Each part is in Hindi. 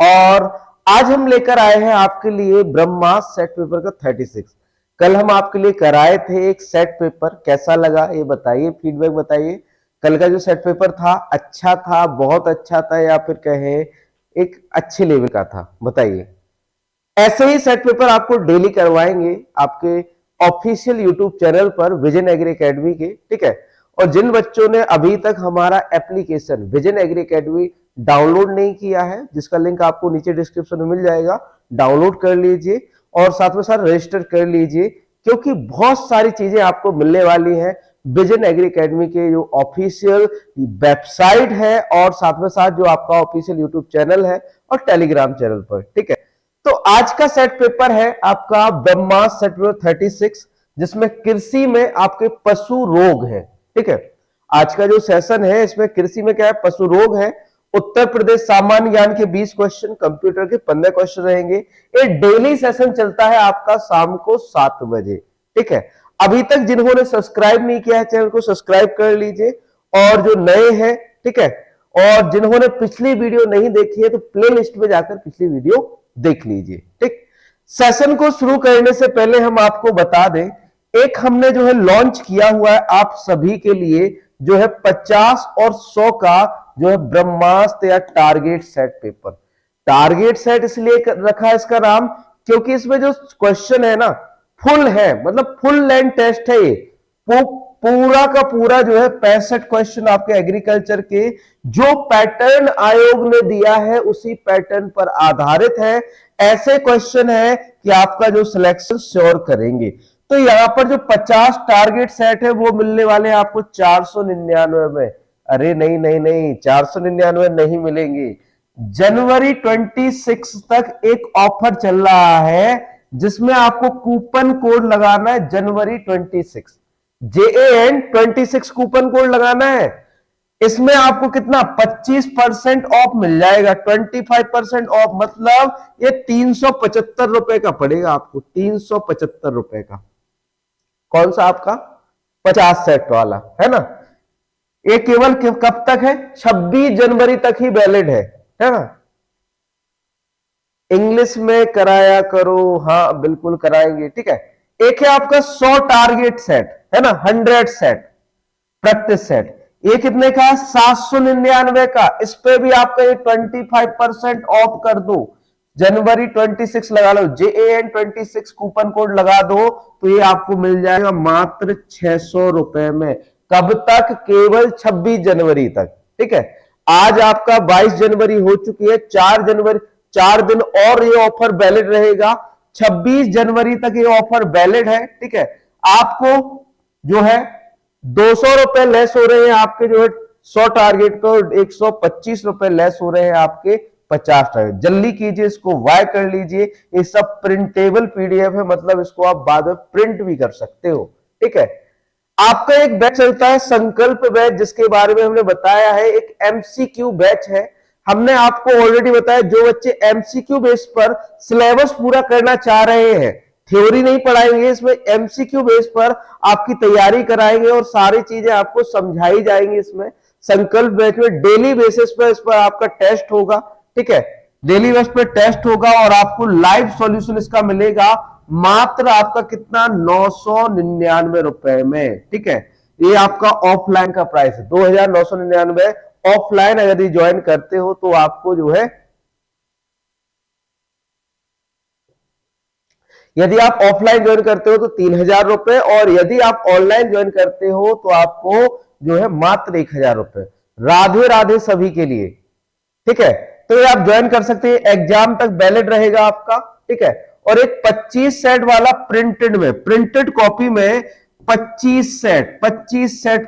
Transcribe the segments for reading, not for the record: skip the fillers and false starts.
और आज हम लेकर आए हैं आपके लिए ब्रह्मास्त्र सेट पेपर का 36। कल हम आपके लिए कराए थे एक सेट पेपर, कैसा लगा ये बताइए, फीडबैक बताइए। कल का जो सेट पेपर था अच्छा था, बहुत अच्छा था, या फिर कहे एक अच्छे लेवल का था, बताइए। ऐसे ही सेट पेपर आपको डेली करवाएंगे आपके ऑफिशियल यूट्यूब चैनल पर विजन एग्री एकेडमी के, ठीक है। और जिन बच्चों ने अभी तक हमारा application vision agri academy download नहीं किया है, जिसका लिंक आपको नीचे डिस्क्रिप्शन में मिल जाएगा, डाउनलोड कर लीजिए और साथ में साथ रजिस्टर कर लीजिए, क्योंकि बहुत सारी चीजें आपको मिलने वाली है विजन एग्री एकेडमी के जो ऑफिशियल वेबसाइट है और साथ में साथ जो आपका ऑफिशियल यूट्यूब चैनल है और टेलीग्राम चैनल पर, ठीक है। तो आज का सेट पेपर है आपका ब्रह्मास्त्र सेट पेपर 36, जिसमें कृषि में आपके पशु रोग है, ठीक है। आज का जो सेशन है इसमें कृषि में क्या है, पशु रोग है। उत्तर प्रदेश सामान्य ज्ञान के 20 क्वेश्चन, कंप्यूटर के 15 क्वेश्चन रहेंगे। ये डेली सेशन चलता है आपका शाम को 7 बजे, ठीक है। अभी तक जिन्होंने सब्सक्राइब नहीं किया है चैनल को सब्सक्राइब कर लीजिए, और जो नए हैं, ठीक है, और जिन्होंने पिछली वीडियो नहीं देखी है तो प्ले लिस्ट में जाकर पिछली वीडियो देख लीजिए, ठीक। सेशन को शुरू करने से पहले हम आपको बता दें, एक हमने जो है लॉन्च किया हुआ है आप सभी के लिए, जो है 50 और 100 का जो है ब्रह्मास्त्र या target set paper. Target set इसलिए रखा है इसका नाम, क्योंकि इसमें जो क्वेश्चन है ना फुल है, मतलब फुल लेंथ टेस्ट है ये। पूरा का पूरा जो है 65 क्वेश्चन आपके एग्रीकल्चर के जो पैटर्न आयोग ने दिया है उसी पैटर्न पर आधारित है। ऐसे क्वेश्चन है कि आपका जो सिलेक्शन श्योर करेंगे। तो यहां पर जो 50 टारगेट सेट है वो मिलने वाले हैं आपको 499 में। अरे नहीं नहीं नहीं, 499 नहीं मिलेंगे। जनवरी 26 तक एक ऑफर चल रहा है जिसमें आपको कूपन कोड लगाना है, जनवरी 26 JAN 26 कूपन कोड लगाना है। इसमें आपको कितना 25% ऑफ मिल जाएगा, 25% ऑफ, मतलब ये 375 रुपए का पड़ेगा आपको, 375 रुपए का। कौन सा आपका 50 सेट वाला है ना। ये केवल कब तक है, 26 जनवरी तक ही वैलिड है ना। इंग्लिश में कराया करो, हाँ बिल्कुल कराएंगे, ठीक है। एक है आपका 100 टारगेट सेट है ना, 100 सेट प्रैक्टिस सेट, ये कितने का 799 का। इस पे भी आपका ये 25% ऑफ कर दो, जनवरी 26 लगा लो, JAN 26 कूपन कोड लगा दो तो ये आपको मिल जाएगा मात्र 600 रुपए में। कब तक, केवल 26 जनवरी तक, ठीक है। आज आपका 22 जनवरी हो चुकी है, 4 जनवरी, 4 दिन और ये ऑफर वैलिड रहेगा, 26 जनवरी तक ये ऑफर वैलिड है, ठीक है। आपको जो है 200 रुपए लेस हो रहे हैं आपके जो है 100 टारगेट को, 125 रुपए लेस हो रहे हैं आपके 50 टारगेट। जल्दी कीजिए, इसको वाई कर लीजिए। ये सब प्रिंटेबल PDF है, मतलब इसको आप बाद में प्रिंट भी कर सकते हो, ठीक है। आपका एक बैच चलता है संकल्प बैच, जिसके बारे में हमने बताया है, एक MCQ बैच है। हमने आपको ऑलरेडी बताया जो बच्चे MCQ बेस पर सिलेबस पूरा करना चाह रहे हैं, थ्योरी नहीं पढ़ाएंगे इसमें, MCQ बेस पर आपकी तैयारी कराएंगे और सारी चीजें आपको समझाई जाएंगी। इसमें संकल्प बैच में डेली बेसिस पर इस पर आपका टेस्ट होगा, ठीक है। डेली बेस पर टेस्ट होगा और आपको लाइव सॉल्यूशन इसका मिलेगा मात्र आपका कितना 999 रुपए में, ठीक है। ये आपका ऑफलाइन का प्राइस है 2999। ऑफलाइन अगर ये ज्वाइन करते हो तो आपको जो है, यदि आप ऑफलाइन ज्वाइन करते हो तो 3000 रुपए, और यदि आप ऑनलाइन ज्वाइन करते हो तो आपको जो है मात्र 1000 रुपए। राधे राधे सभी के लिए, ठीक है। तो ये आप ज्वाइन कर सकते हैं, एग्जाम तक वैलिड रहेगा आपका, ठीक है। और एक 25 सेट वाला प्रिंटेड में, प्रिंटेड कॉपी में 25 सेट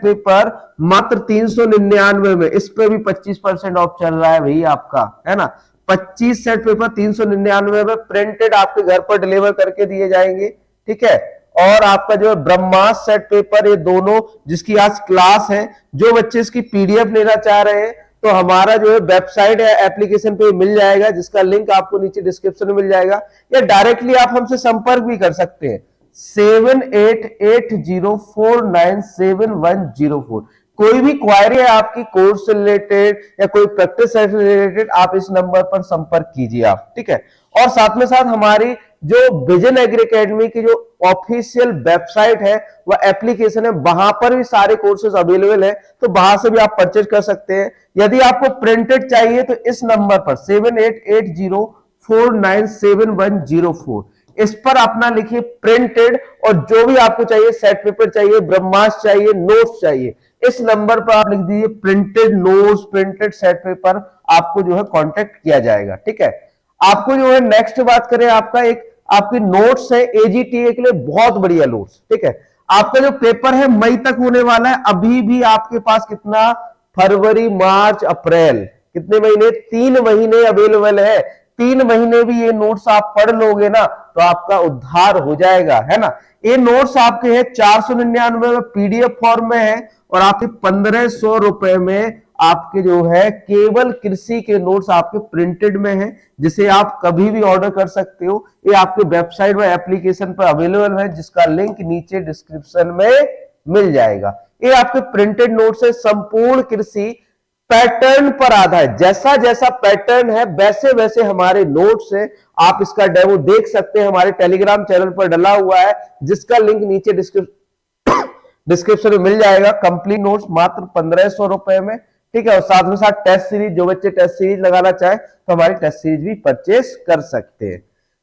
पेपर मात्र 399 में। इस पे भी 25% ऑफ चल रहा है भाई आपका, है ना। 25 सेट पेपर 399 में प्रिंटेड आपके घर पर डिलीवर करके दिए जाएंगे, ठीक है। और आपका जो है ब्रह्मास्त्र सेट पेपर, ये दोनों जिसकी आज क्लास है, जो बच्चे इसकी PDF लेना चाह रहे हैं तो हमारा जो है वेबसाइट है एप्लीकेशन पे मिल जाएगा, जिसका लिंक आपको नीचे डिस्क्रिप्शन में मिल जाएगा, या डायरेक्टली आप हमसे संपर्क भी कर सकते हैं 7880497104। कोई भी क्वायरी है आपकी कोर्स से रिलेटेड या कोई प्रैक्टिस से रिलेटेड, आप इस नंबर पर संपर्क कीजिए आप, ठीक है। और साथ में साथ हमारी जो विजन एग्री एकेडमी की जो ऑफिशियल वेबसाइट है वह एप्लीकेशन है, वहां पर भी सारे कोर्सेज अवेलेबल है, तो वहां से भी आप परचेज कर सकते हैं। यदि आपको प्रिंटेड चाहिए तो इस नंबर पर 7880497104 इस पर अपना लिखिए प्रिंटेड, और जो भी आपको चाहिए सेट पेपर चाहिए, ब्रह्मास्त्र चाहिए, नोट्स चाहिए, इस नंबर पर आप लिख दीजिए printed notes, printed set paper, आपको जो है कांटेक्ट किया जाएगा, ठीक है। आपको जो है नेक्स्ट बात करें, आपका एक आपकी नोट्स है एजीटीए के लिए बहुत बढ़िया नोट्स, ठीक है। आपका जो पेपर है मई तक होने वाला है, अभी भी आपके पास कितना, फरवरी मार्च अप्रैल, कितने महीने, 3 महीने अवेलेबल है। 3 महीने भी ये नोट्स आप पढ़ लोगे ना तो आपका उद्धार हो जाएगा, है ना। ये नोट्स आपके हैं 499 में पीडीएफ फॉर्म में है, और आपके 1500 रुपए में आपके जो है केवल कृषि के नोट्स आपके प्रिंटेड में है, जिसे आप कभी भी ऑर्डर कर सकते हो। ये आपके वेबसाइट में एप्लीकेशन पर अवेलेबल है, जिसका लिंक नीचे डिस्क्रिप्शन में मिल जाएगा। ये आपके प्रिंटेड नोट्स है, संपूर्ण कृषि पैटर्न पर आधारित, जैसा जैसा पैटर्न है वैसे वैसे हमारे नोट्स हैं। आप इसका डेमो देख सकते हैं, हमारे टेलीग्राम चैनल पर डला हुआ है, जिसका लिंक नीचे डिस्क्रिप्शन में मिल जाएगा। कंप्लीट नोट्स मात्र 1500 रुपए में, ठीक है। और साथ में साथ टेस्ट सीरीज, जो बच्चे टेस्ट सीरीज लगाना चाहे तो हमारी टेस्ट सीरीज भी परचेस कर सकते हैं।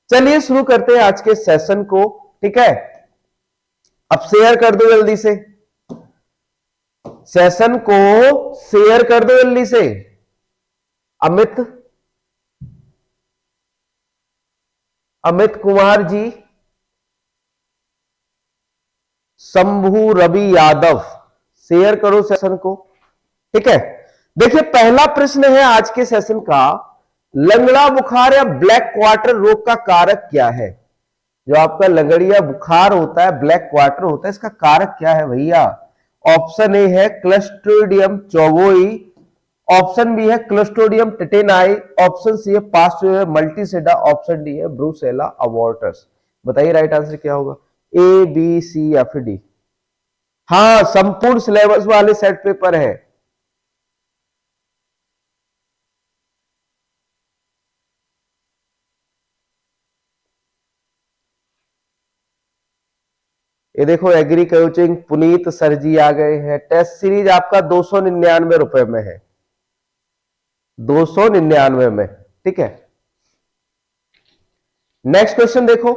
चलिए शुरू करते हैं आज के सेशन को, ठीक है। अब शेयर कर दो जल्दी से, सेशन को शेयर कर दो जल्दी से। अमित कुमार जी, शंभू रवि यादव, शेयर करो सेशन को, ठीक है। देखिए पहला प्रश्न है आज के सेशन का, लंगड़ा बुखार या ब्लैक क्वार्टर रोग का कारक क्या है। जो आपका लंगड़िया बुखार होता है, ब्लैक क्वार्टर होता है, इसका कारक क्या है भैया। ऑप्शन ए है क्लस्ट्रिडियम चौबोई, ऑप्शन बी है क्लस्ट्रिडियम टेटेनाई, ऑप्शन सी है पास्चुरिया मल्टीसेडा, ऑप्शन डी है ब्रूसेला अवॉर्टस। बताइए राइट आंसर क्या होगा, ए बी सी या फिर डी। हाँ, संपूर्ण सिलेबस वाले सेट पेपर है। ये देखो एग्री कोचिंग पुनीत सर जी आ गए हैं। टेस्ट सीरीज आपका 299 रुपए में है, 299 में, ठीक है। नेक्स्ट क्वेश्चन देखो,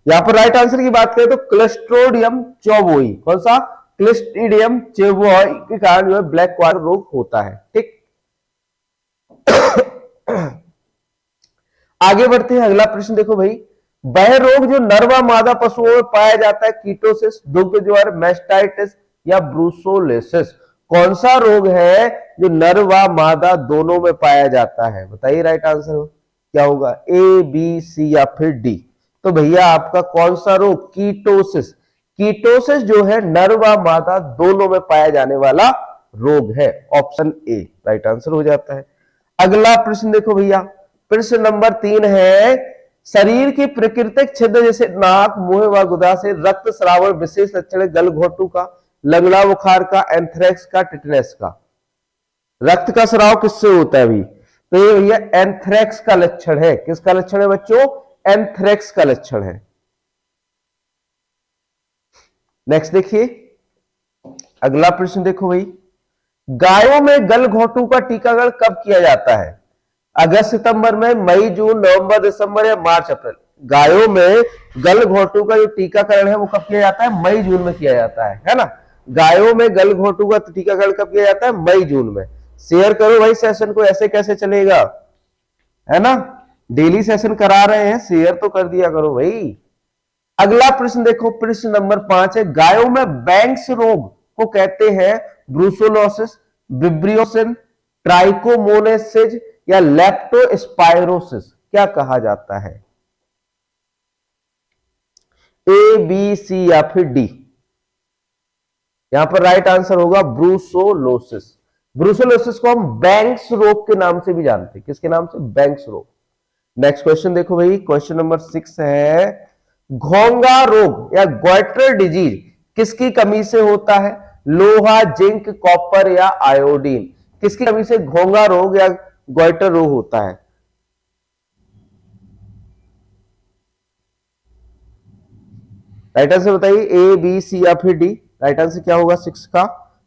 यहां पर राइट आंसर की बात करें तो क्लस्ट्रोडियम चौबोई, कौन सा, क्लस्ट्रीडियम चौबोई के कारण जो है ब्लैक क्वार्टर रोग होता है, ठीक। आगे बढ़ते हैं, अगला प्रश्न देखो भाई, वह रोग जो नर व मादा पशुओं में पाया जाता है, कीटोसिस, दुग्ध ज्वर, मैस्टाइटिस या ब्रूसोलेसिस, कौन सा रोग है जो नर व मादा दोनों में पाया जाता है। बताइए राइट आंसर क्या होगा, ए बी सी या फिर डी। तो भैया आपका कौन सा रोग, कीटोसिस। कीटोसिस जो है नर व मादा दोनों में पाया जाने वाला रोग है, ऑप्शन ए राइट आंसर हो जाता है। अगला प्रश्न देखो भैया, प्रश्न नंबर 3 है, शरीर की प्राकृतिक छिद्र जैसे नाक, मुंह व गुदा से रक्त स्राव विशेष लक्षण गलघोटू का, लंगड़ा बुखार का, एंथ्रेक्स का, टिटनेस का। रक्त का स्राव किससे होता है अभी, तो ये भैया एंथ्रेक्स का लक्षण है। किसका लक्षण है बच्चों, एंथ्रेक्स का लक्षण है। नेक्स्ट देखिए, अगला प्रश्न देखो भाई, गायों में गलघोटू का टीकाकरण कब किया जाता है, अगस्त सितंबर में, मई जून, नवंबर दिसंबर या मार्च अप्रैल। गायों में गलघोटू का जो टीकाकरण है वो कब किया जाता है, मई जून में किया जाता है ना। गायों में गलघोटू का टीकाकरण कब किया जाता है, मई जून में। शेयर करो भाई सेशन को, ऐसे कैसे चलेगा, है ना। डेली सेशन करा रहे हैं, शेयर तो कर दिया करो भाई। अगला प्रश्न देखो, प्रश्न नंबर 5 है, गायों में बैंक्स रोग को कहते हैं ब्रूसोलोसिस, विब्रियोसिस, ट्राइकोमोनेसिस या लेप्टोस्पाइरोसिस, क्या कहा जाता है, ए बी सी या फिर डी। यहां पर राइट आंसर होगा ब्रूसोलोसिस। ब्रूसोलोसिस को हम बैंक्स रोग के नाम से भी जानते हैं, किसके नाम से, बैंक्स रोग। नेक्स्ट क्वेश्चन देखो भाई, क्वेश्चन नंबर 6 है, घोंघा रोग या ग्वाइटर डिजीज किसकी कमी से होता है, लोहा, जिंक, कॉपर या आयोडीन, किसकी कमी से घोंघा रोग या गॉइटर रोग होता है? राइट आंसर बताइए, ए बी सी या फिर डी। राइट आंसर क्या होगा 6 का?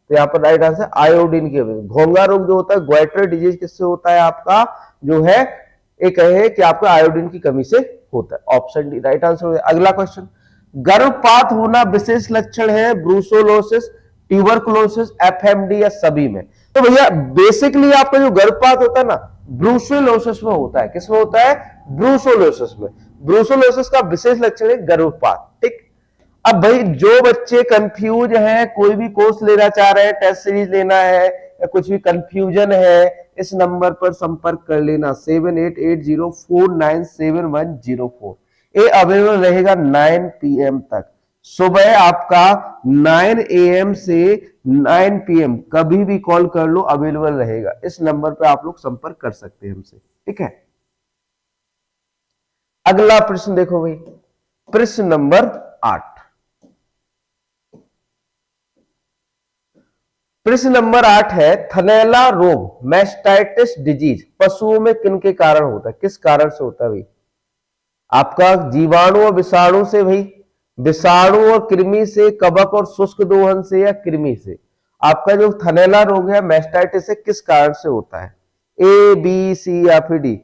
तो यहाँ पर राइट आंसर आयोडीन की वजह। घोंघा रोग जो होता है, ग्वाइटर डिजीज, किससे होता है आपका? जो है एक है कि आपका आयोडीन की कमी से होता है। Option D right answer. अगला क्वेश्चन, गर्भपात होना विशेष लक्षण है ब्रूसोलोसिस, ट्यूबरकुलोसिस, एफएमडी या सभी में? तो भैया बेसिकली आपका जो गर्भपात होता है ना, ब्रूसोलोसिस में होता है। किसमें होता है? ब्रूसोलोसिस में। ब्रूसोलोसिस का विशेष लक्षण है गर्भपात। ठीक, अब भाई जो बच्चे कंफ्यूज हैं, कोई भी कोर्स लेना चाह रहे हैं, टेस्ट सीरीज लेना है या कुछ भी कंफ्यूजन है, इस नंबर पर संपर्क कर लेना 7880497104। ये अवेलेबल रहेगा 9 PM तक। सुबह आपका 9 AM से 9 PM कभी भी कॉल कर लो, अवेलेबल रहेगा। इस नंबर पे आप लोग संपर्क कर सकते हैं हमसे। ठीक है, अगला प्रश्न देखो भाई, प्रश्न नंबर 8। प्रश्न नंबर 8 है, थनैला रोग मैस्टाइटिस डिजीज पशुओं में किन के कारण होता है? किस कारण से होता है भाई? आपका जीवाणु और विषाणु से भाई, विषाणु और कृमि से, कवक और शुष्क दोहन से या कृमि से? आपका जो थनैला रोग है मैस्टाइटिस से किस कारण से होता है? ए बी सी या फिर डी?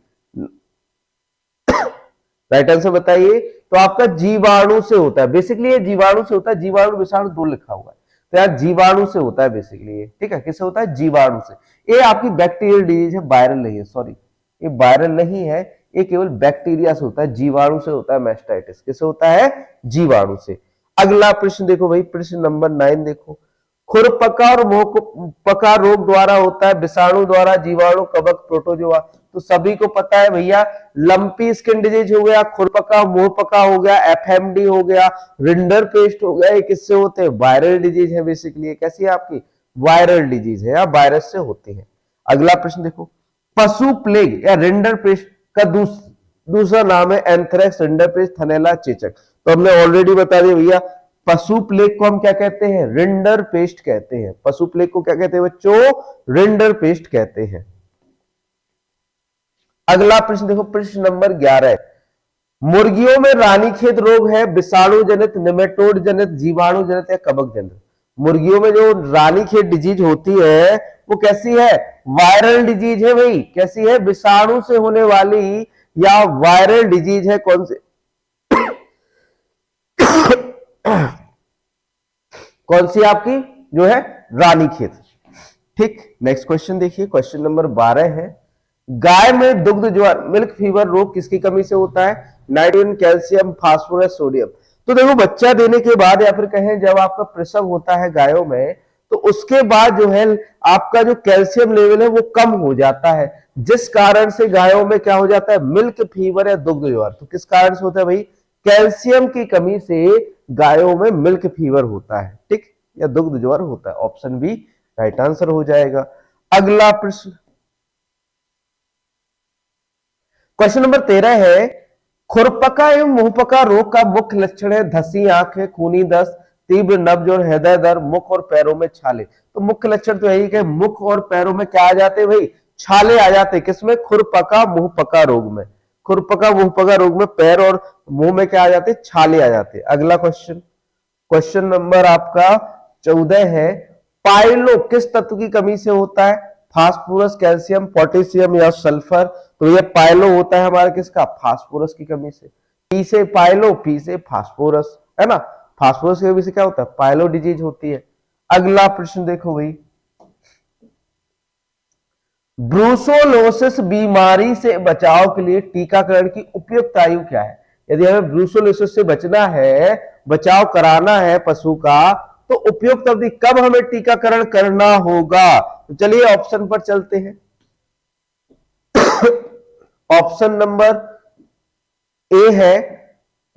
राइट आंसर बताइए। तो आपका जीवाणु से होता है। बेसिकली ये जीवाणु से होता है, जीवाणु विषाणु दो लिखा हुआ है, तो यार जीवाणु से होता है बेसिकली ये। ठीक है, किससे होता है? जीवाणु से। ये आपकी बैक्टीरियल डिजीज है, वायरल नहीं है, सॉरी ये वायरल नहीं है, ये केवल बैक्टीरिया से होता है, जीवाणु से होता है मैस्टाइटिस। किससे होता है? जीवाणु से। अगला प्रश्न देखो भाई, प्रश्न नंबर 9 देखो, खुरपका और मुंहपका रोग द्वारा होता है, विषाणु द्वारा, जीवाणु, कवक, प्रोटोजोआ? तो सभी को पता है भैया, लंपी स्किन डिजीज हो गया, खुरपका मुंहपका हो गया, एफएमडी हो गया, रिंडर पेस्ट हो गया, ये किससे होते हैं? वायरल डिजीज है बेसिकली। कैसी है आपकी? वायरल डिजीज है या वायरस से होती है। अगला प्रश्न देखो, पशु प्लेग या रिंडर पेस्ट का दूसरा नाम है एंथ्रेक्स, रिंडर पेस्ट, थनैला, चेचक। तो हमने ऑलरेडी बता दिया भैया, पशु प्लेग को हम क्या कहते हैं? रिंडर पेस्ट कहते हैं। पशु प्लेग को क्या कहते हैं बच्चों? रिंडर पेस्ट कहते हैं। अगला प्रश्न देखो, प्रश्न नंबर 11, मुर्गियों में रानीखेत रोग है विषाणु जनित, निमेटोड जनित, जीवाणु जनित या कवक जनित? मुर्गियों में जो रानीखेत डिजीज होती है वो कैसी है? वायरल डिजीज है भाई। कैसी है? विषाणु से होने वाली या वायरल डिजीज है। कौन से कौन सी आपकी जो है? रानीखेत। ठीक, नेक्स्ट क्वेश्चन देखिए, क्वेश्चन नंबर 12 है, गाय में दुग्ध ज्वर मिल्क फीवर रोग किसकी कमी से होता है? Nitrogen, calcium, phosphorus, sodium? तो देखो बच्चा देने के बाद या फिर कहें जब आपका प्रसव होता है गायों में, तो उसके बाद जो है आपका जो कैल्शियम लेवल है वो कम हो जाता है, जिस कारण से गायों में क्या हो जाता है? मिल्क फीवर या दुग्ध ज्वर। तो किस कारण से होता है भाई? कैल्शियम की कमी से गायों में मिल्क फीवर होता है। ठीक, या दुग्ध ज्वर होता है। ऑप्शन बी राइट आंसर हो जाएगा। अगला प्रश्न, क्वेश्चन नंबर 13 है, खुरपका एवं मुंहपका रोग का मुख्य लक्षण है धसी आंखें, खूनी दस्त, तीव्र नब्ज और हृदय दर, मुख और पैरों में छाले। तो मुख्य लक्षण तो यही कि मुख और पैरों में क्या आ जाते हैं भाई? छाले आ जाते हैं। किसमें? खुरपका मुंहपका रोग में। खुरपका मुंहपका रोग में पैर और मुंह में क्या आ जाते हैं? छाले आ जाते हैं। अगला क्वेश्चन, क्वेश्चन नंबर आपका 14 है, पाइलो किस तत्व की कमी से होता है? फास्फोरस, कैल्शियम, पोटेशियम या सल्फर? तो ये पाइलो होता है हमारा किसका? फास्फोरस की कमी से। पी से पाइलो, पी से फास्फोरस, है ना? फास्फोरस की कमी से क्या होता है? पाइलो डिजीज होती है। अगला प्रश्न देखो भाई, ब्रूसोलोसिस बीमारी से बचाव के लिए टीकाकरण की उपयुक्त आयु क्या है? यदि हमें ब्रूसोलोसिस से बचना है, बचाव कराना है पशु का, तो उपयुक्त अवधि कब हमें टीकाकरण करना होगा? तो चलिए ऑप्शन पर चलते हैं। ऑप्शन नंबर ए है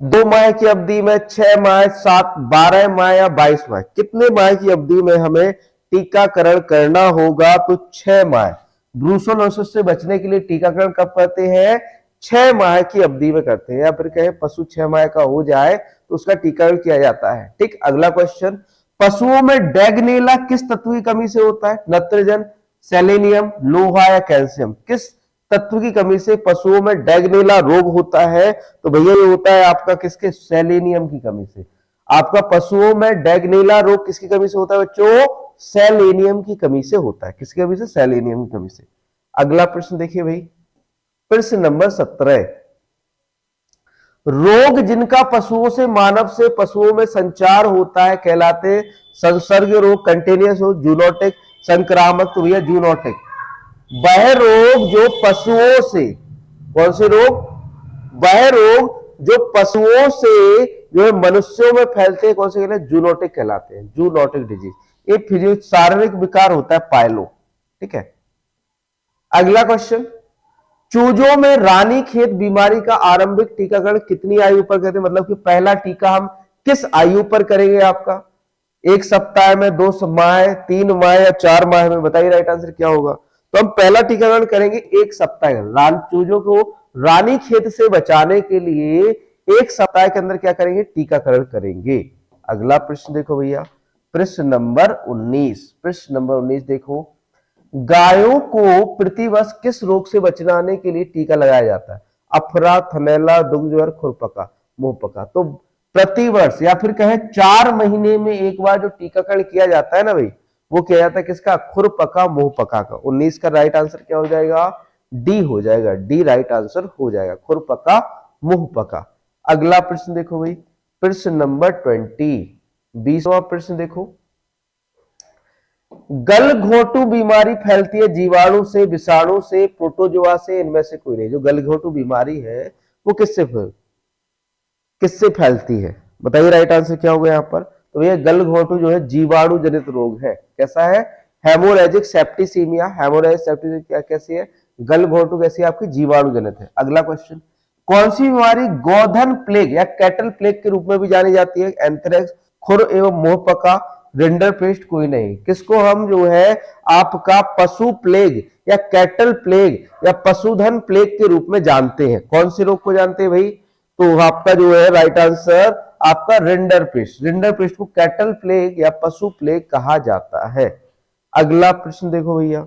2 माह की अवधि में, 6 माह, 7, 12 माह या 22 माह? कितने माह की अवधि में हमें टीकाकरण करना होगा? तो 6 माह। ब्रूसोलोसिस से बचने के लिए टीकाकरण कब करते हैं? 6 माह की अवधि में करते हैं, या फिर कहें पशु 6 माह का हो जाए तो उसका टीकाकरण किया जाता है। ठीक, अगला क्वेश्चन, पशुओं में डैगनेला किस तत्व की कमी से होता है? नाइट्रोजन, सेलेनियम, लोहा या कैल्शियम? किस तत्व की कमी से पशुओं में डैगनेला रोग होता है? तो भैया ये होता है आपका किसके? सेलेनियम की कमी से। आपका पशुओं में डैगनेला रोग किसकी कमी से होता है बच्चों? सेलेनियम की कमी से होता है। किसकी कमी से? सेलेनियम की कमी से। अगला प्रश्न देखिए भाई, प्रश्न नंबर 17, रोग जिनका पशुओं से मानव से पशुओं में संचार होता है कहलाते संसर्ग रोग, कंटेनियस रोग, जूनोटिक, संक्रामक? तो भैया जूनोटिक। वह रोग जो पशुओं से, कौन से रोग? वह रोग जो पशुओं से जो है मनुष्यों में फैलते हैं, कौन से कहते हैं? जूनोटिक कहलाते हैं, जूनोटिक डिजीज। ये फिजियो शारीरिक विकार होता है, पायलो। ठीक है। अगला क्वेश्चन, चूजों में रानीखेत बीमारी का आरंभिक टीकाकरण कितनी आयु पर करते हैं? मतलब कि पहला टीका हम किस आयु पर करेंगे आपका? 1 सप्ताह में, 2 माह, 3 माह या 4 माह में? बताइए राइट आंसर क्या होगा। तो हम पहला टीकाकरण करेंगे 1 सप्ताह। चूजों को रानीखेत से बचाने के लिए 1 सप्ताह के अंदर क्या करेंगे? टीकाकरण करेंगे। अगला प्रश्न देखो भैया, प्रश्न नंबर 19। प्रश्न नंबर 19 देखो, गायों को प्रतिवर्ष किस रोग से बचाने के लिए टीका लगाया जाता है? अफरा, थनैला, दुग्ध ज्वर, खुरपका, मुंहपका? तो प्रतिवर्ष या फिर कहें 4 महीने में एक बार जो टीकाकरण किया जाता है ना भाई, वो किया जाता है किसका? खुरपका, मुंहपका का। 19 का राइट आंसर क्या हो जाएगा? डी हो जाएगा। डी राइट आंसर हो जाएगा, खुरपका, मुंहपका। अगला प्रश्न देखो भाई, प्रश्न नंबर 20, 20वां प्रश्न देखो, गलघोटू बीमारी फैलती है जीवाणु से, विषाणु से, प्रोटोजोआ से? इनमें से कोई नहीं। जो गलघोटू बीमारी है वो किससे फैलती है? बताइए राइट आंसर क्या होगा यहाँ पर। तो ये गलघोटू जो है जीवाणु जनित रोग है। कैसा है? Haemorrhagic septicaemia. हेमोरेजिक सेप्टिसीमिया कैसी है? गलघोटू कैसी है आपकी? जीवाणु जनित है। अगला क्वेश्चन, कौन सी बीमारी गोधन प्लेग या कैटल प्लेग के रूप में भी जानी जाती है? एंथ्रेक्स, खुर एवं मुंहपका, रिंडरपेस्ट? कोई नहीं। किसको हम जो है आपका पशु प्लेग या कैटल प्लेग या पशुधन प्लेग के रूप में जानते हैं? कौन से रोग को जानते हैं भाई? तो आपका जो है राइट आंसर आपका रिंडरपेस्ट। रिंडरपेस्ट को कैटल प्लेग या पशु प्लेग कहा जाता है। अगला प्रश्न देखो भैया,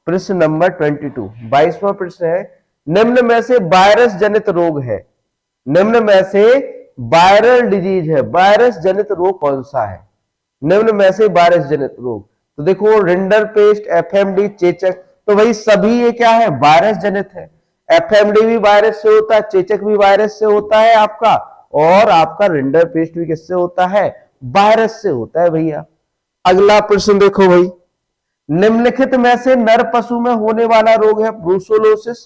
प्रश्न नंबर 22, 22वां प्रश्न है, निम्न में से वायरस जनित रोग है, निम्न में से वायरल डिजीज है, वायरस जनित रोग कौन सा है? निम्न में से वायरस जनित रोग, तो देखो रिंडरपेस्ट, एफएमडी, चेचक, तो भाई सभी ये क्या है? वायरस जनित है। एफएमडी भी वायरस से होता है, चेचक भी वायरस से होता है आपका, और आपका रिंडरपेस्ट भी किससे होता है? वायरस से होता है भैया। अगला प्रश्न देखो भाई, निम्नलिखित में से नर पशु में होने वाला रोग है ब्रूसोलोसिस,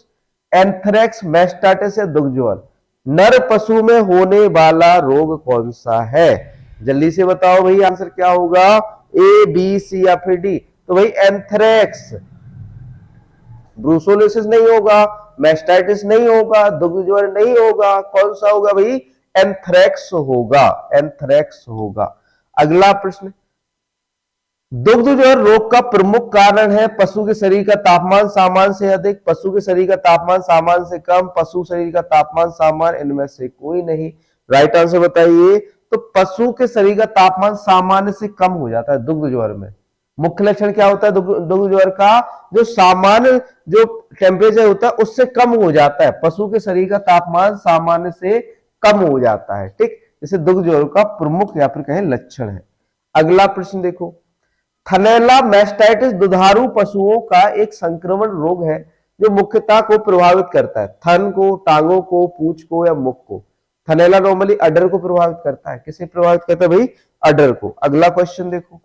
एंथ्रेक्स, मैस्टाइटिस या दुग्ध ज्वर? नर पशु में होने वाला रोग कौन सा है? जल्दी से बताओ भाई, आंसर क्या होगा? ए, बी, सी या फिर डी? तो भाई एंथ्रेक्स। ब्रूसोलोसिस नहीं होगा, मैस्टाइटिस नहीं होगा, दुग्ध ज्वर नहीं होगा, कौन सा होगा भाई? एंथ्रेक्स होगा, एंथ्रेक्स होगा। अगला प्रश्न, दुग्ध ज्वर रोग का प्रमुख कारण है पशु के शरीर का तापमान सामान्य से अधिक, पशु के शरीर का तापमान सामान्य से कम, पशु शरीर का तापमान सामान्य? इनमें से कोई नहीं। राइट आंसर बताइए। तो पशु के शरीर का तापमान सामान्य से कम हो जाता है दुग्ध ज्वर में। मुख्य लक्षण क्या होता है दुग्ध ज्वर का? जो सामान्य जो टेम्परेचर होता है उससे कम हो जाता है, पशु के शरीर का तापमान सामान्य से कम हो जाता है। ठीक, इसे दुग्ध ज्वर का प्रमुख या फिर कहें लक्षण है। अगला प्रश्न देखो, थनैला मैस्टाइटिस दुधारू पशुओं का एक संक्रमण रोग है जो मुख्यतः को प्रभावित करता है, थन को, टांगों को, पूंछ को या मुख को? थनैला नॉर्मली अडर को प्रभावित करता है। किसे प्रभावित करता है भाई? अडर को। अगला क्वेश्चन देखो,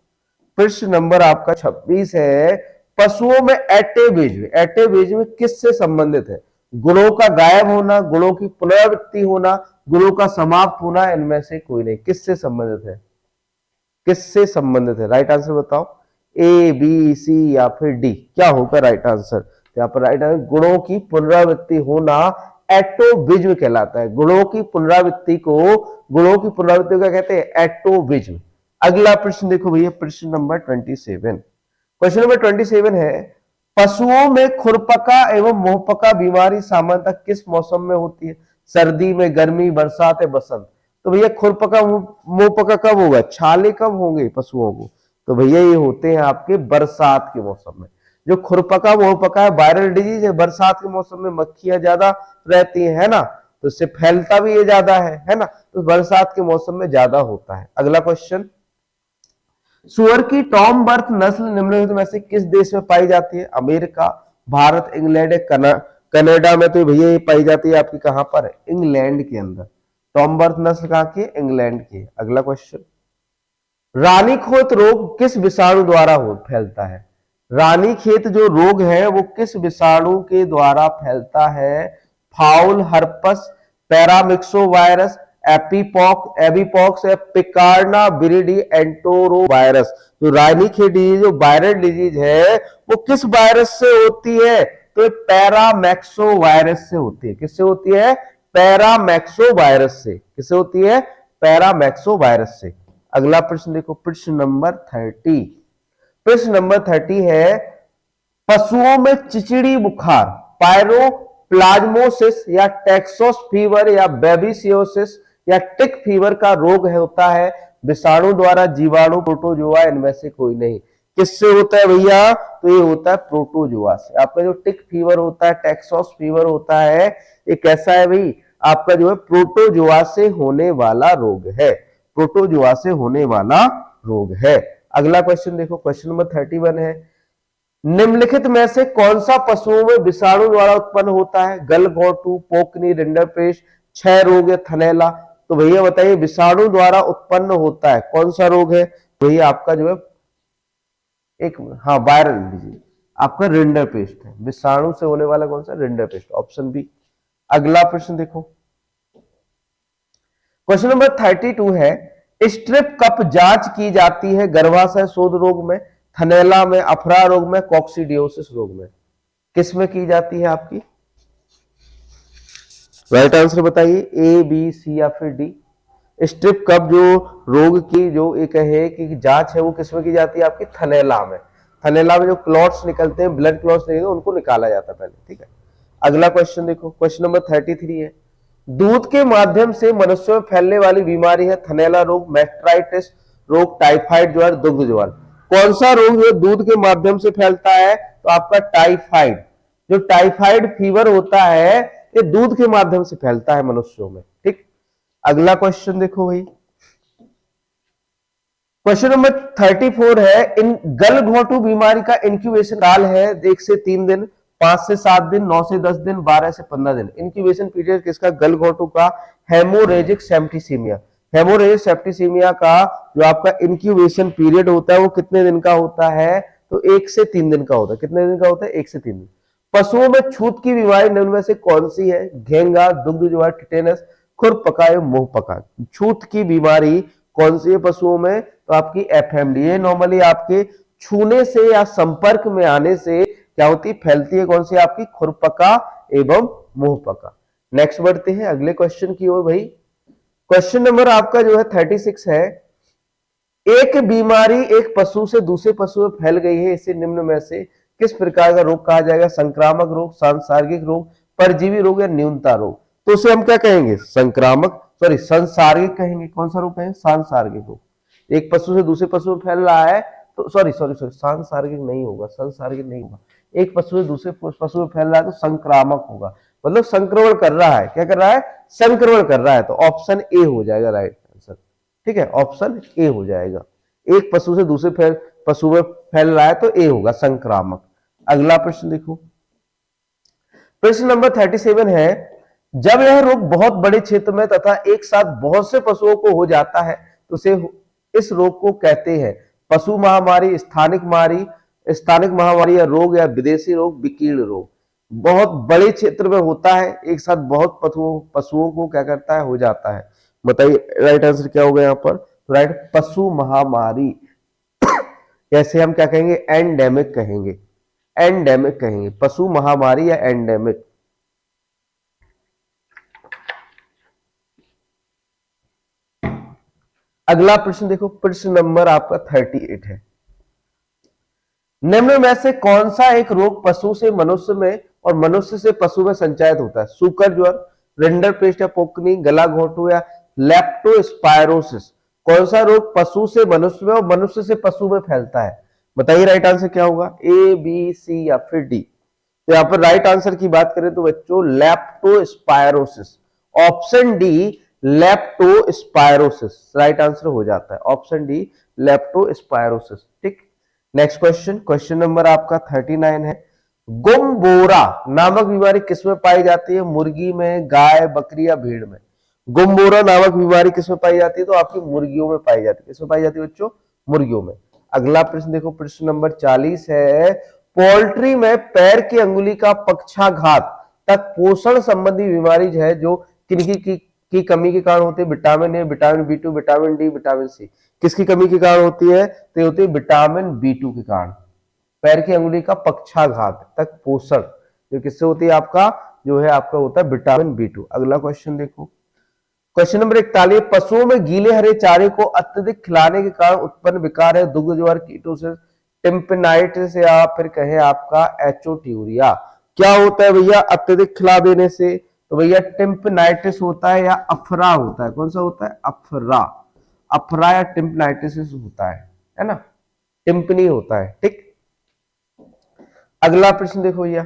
प्रश्न नंबर आपका 26 है, पशुओं में एटेविज्म, एटेविज्म किससे संबंधित है? गुणों का गायब होना, गुणों की पुनरावृत्ति होना, गुणों का समाप्त होना? इनमें से कोई नहीं। किससे संबंधित है? किससे संबंधित है? राइट आंसर बताओ। ए, बी, सी या फिर डी? क्या होगा राइट आंसर? यहाँ पर राइट आंसर गुणों की पुनरावृत्ति होना एटोविज्म कहलाता है। गुणों की पुनरावृत्ति को क्या कहते हैं? एटोविज्म। अगला प्रश्न देखो भैया, प्रश्न नंबर 27। क्वेश्चन नंबर 27 है, पशुओं में खुरपका एवं मुंहपका बीमारी सामान्यतः किस मौसम में होती है? सर्दी में, गर्मी, बरसात या बसंत? तो भैया खुरपका मुंहपका कब होगा, छाले कब होंगे पशुओं को, तो भैया ये होते हैं आपके बरसात के मौसम में। जो खुरपका मुंहपका है वायरल डिजीज है, बरसात के मौसम में मक्खियां ज्यादा रहती है ना, तो इससे फैलता भी ये ज्यादा है ना, तो बरसात के मौसम में ज्यादा होता है। अगला क्वेश्चन, सुअर की टॉम बर्थ नस्ल निम्नलिखित में से किस देश में पाई जाती है, अमेरिका, भारत, इंग्लैंड, कनाडा में, तो भैया ये पाई जाती है आपकी कहां पर, इंग्लैंड के अंदर। टॉम बर्थ नस्ल कहां की है, इंग्लैंड की है। अगला क्वेश्चन, रानीखेत रोग किस विषाणु द्वारा फैलता है, रानीखेत जो रोग है वो किस विषाणु के द्वारा फैलता है, फाउल हर्पस, पैरामिक्सो वायरस, एबीपॉक्स या पिकार्ना विरिडी एंटोरो वायरस। जो रानीखेत डिजीज जो वायरल डिजीज है वो किस वायरस से होती है, तो पैरामैक्सो वायरस से होती है। किससे होती है, पैरामैक्सो वायरस से। किससे होती है, पैरामैक्सो वायरस से। अगला प्रश्न देखो, प्रश्न नंबर 30। प्रश्न नंबर 30 है, पशुओं में चिचिड़ी बुखार, पायरोप्लाज्मोसिस या टेक्सोस फीवर या बेबिसियोसिस या टिक फीवर का रोग है होता है विषाणु द्वारा, जीवाणु, प्रोटोजोआ, इनमें से कोई नहीं। किससे होता है भैया, तो ये होता है प्रोटोजोआ से। आपका जो टिक फीवर होता है, टेक्सोस फीवर होता है, ये कैसा है भाई, आपका जो है प्रोटोजोआ से होने वाला रोग है, प्रोटोजोआ से होने वाला रोग है। अगला क्वेश्चन देखो, क्वेश्चन नंबर 31 है, निम्नलिखित में से कौन सा पशुओं में विषाणु द्वारा उत्पन्न होता है, गलघोटू, पोकनी, रिंडरपेस्ट, क्षय रोग या थनैला। तो भैया बताइए विषाणु द्वारा उत्पन्न होता है कौन सा रोग है, तो ये आपका जो है एक वायरल डिजीज आपका रिंडरपेस्ट है, विषाणु से होने वाला कौन सा, रिंडरपेस्ट, ऑप्शन बी। अगला प्रश्न देखो, क्वेश्चन नंबर 32 है, स्ट्रिप कप जांच की जाती है गर्भाशय शोध रोग में, थनैला में, अफरा रोग में, कॉक्सीडियोसिस रोग में। किस में की जाती है आपकी, राइट आंसर बताइए, ए, बी, सी या फिर डी। स्ट्रिप कप जो रोग की जो एक है कि जांच है वो किसमें की जाती है आपकी, थनैला में। थनैला में जो क्लॉट्स निकलते हैं, ब्लड क्लॉट्स निकलते हैं, उनको निकाला जाता है पहले, ठीक है। अगला क्वेश्चन देखो, क्वेश्चन नंबर 33 है, दूध के माध्यम से मनुष्यों में फैलने वाली बीमारी है थनैला रोग, मैस्टाइटिस रोग, टाइफाइड ज्वर, दुग्ध ज्वर। कौन सा रोग जो दूध के माध्यम से फैलता है, तो आपका टाइफाइड। जो टाइफाइड फीवर होता है ये दूध के माध्यम से फैलता है मनुष्यों में, ठीक। अगला क्वेश्चन देखो भाई, क्वेश्चन नंबर 34 है, इन गलघोटू बीमारी का इंक्यूबेशन काल है 1 से 3 दिन, 5 से 7 दिन, 9 से 10 दिन, 12 से 15 दिन। इंक्यूबेशन पीरियड किसका, गलघोटू का। हेमोरेजिक सेप्टिसीमिया, हेमोरेजिक सेप्टिसीमिया का जो आपका इंक्यूबेशन पीरियड होता है वो कितने दिन का होता है, तो 1 से 3 दिन का होता है। कितने दिन का होता है, 1 से 3 दिन। पशुओं में छूत की बीमारी निम्न में से कौन सी है, घेंगा, दुग्ध ज्वर, टिटेनस, खुरपका या मुंहपका। छूत की बीमारी कौन सी है पशुओं में, तो आपकी एफएमडी। ये नॉर्मली आपके छूने से या संपर्क में आने से क्या होती, फैलती है, कौन सी आपकी, खुरपका एवं मुंहपका। नेक्स्ट बढ़ते हैं अगले क्वेश्चन की ओर भाई। क्वेश्चन नंबर आपका जो है 36 है, एक बीमारी एक पशु से दूसरे पशु में फैल गई है, इसे निम्न में से किस प्रकार का रोग कहा जाएगा, संक्रामक रोग, सांसर्गिक रोग, परजीवी रोग या न्यूनता रोग। तो उसे हम क्या कहेंगे, संसर्गिक कहेंगे। कौन सा रोग कहेंगे, सांसर्गिक रोग। एक पशु से दूसरे पशु में फैल रहा है तो सांसर्गिक नहीं होगा, संसर्गिक नहीं होगा। एक पशु से दूसरे पशु में फैल रहा है तो संक्रामक होगा, मतलब संक्रमण कर रहा है। क्या कर रहा है, संक्रमण कर रहा है, तो ऑप्शन ए हो जाएगा राइट आंसर, ठीक है, ऑप्शन ए हो जाएगा। एक पशु से दूसरे पशु में फैल रहा है तो ए होगा, संक्रामक। अगला प्रश्न देखो, प्रश्न नंबर 37 है, जब यह रोग बहुत बड़े क्षेत्र में तथा एक साथ बहुत से पशुओं को हो जाता है तो उसे इस रोग को कहते हैं पशु महामारी, स्थानिक महामारी या रोग या विदेशी रोग, विकीर्ण रोग। बहुत बड़े क्षेत्र में होता है, एक साथ बहुत पशुओं को क्या करता है, हो जाता है। बताइए राइट आंसर क्या होगा यहाँ पर, राइट, पशु महामारी। कैसे हम क्या कहेंगे, एंडेमिक कहेंगे, एंडेमिक कहेंगे, पशु महामारी या एंडेमिक। अगला प्रश्न देखो, प्रश्न नंबर आपका 38 है, निम्न में से कौन सा एक रोग पशु से मनुष्य में और मनुष्य से पशु में संचारित होता है, सूकर ज्वर, रिंडरपेस्ट या पोकनी, गला घोटू या लेप्टोस्पायरोसिस। कौन सा रोग पशु से मनुष्य में और मनुष्य से पशु में फैलता है? बताइए राइट आंसर क्या होगा, ए बी सी या फिर डी। तो यहाँ पर राइट आंसर की बात करें तो बच्चों leptospirosis, option D leptospirosis right answer हो जाता है, ऑप्शन डी लेप्टोस्पायरोसिस। ठीक, नेक्स्ट क्वेश्चन, क्वेश्चन नंबर आपका 39 है। गुमबोरा नामक बीमारी किसमें पाई जाती है? मुर्गी में, गाय, बकरी या भेड़ में? गुमबोरा नामक बीमारी किसमें पाई जाती है? तो आपकी मुर्गियों में पाई जाती है। किसमें पाई जाती है बच्चों? मुर्गियों में। अगला प्रश्न देखो, प्रश्न नंबर 40 है। पोल्ट्री में पैर की अंगुली का पक्षाघात तक पोषण संबंधी बीमारी है जो किनकी की कमी के कारण होती है? Vitamin A, vitamin B two, vitamin D, vitamin C. किसकी कमी के कारण होती है? तो होती है विटामिन बी2 के कारण। पैर की अंगुली का पक्षाघात तक पोषण जो किससे होती है? आपका जो है आपका होता है विटामिन बी2। अगला क्वेश्चन देखो, क्वेश्चन नंबर 41। पशुओं में गीले हरे चारे को अत्यधिक खिलाने के कारण उत्पन्न विकार है दुग्ध ज्वर, कीटोसिस, टिम्पेनाइटिस या फिर कहें आपका एचोट्यूरिया। क्या होता है भैया अत्यधिक खिला देने से? तो भैया टिम्पेनाइटिस होता है या अफरा होता है? कौन सा होता है? अफरा, अफरा या टिम्पेनाइटिस होता है ना, टिम्पनी होता है। ठीक, अगला प्रश्न देखो भैया,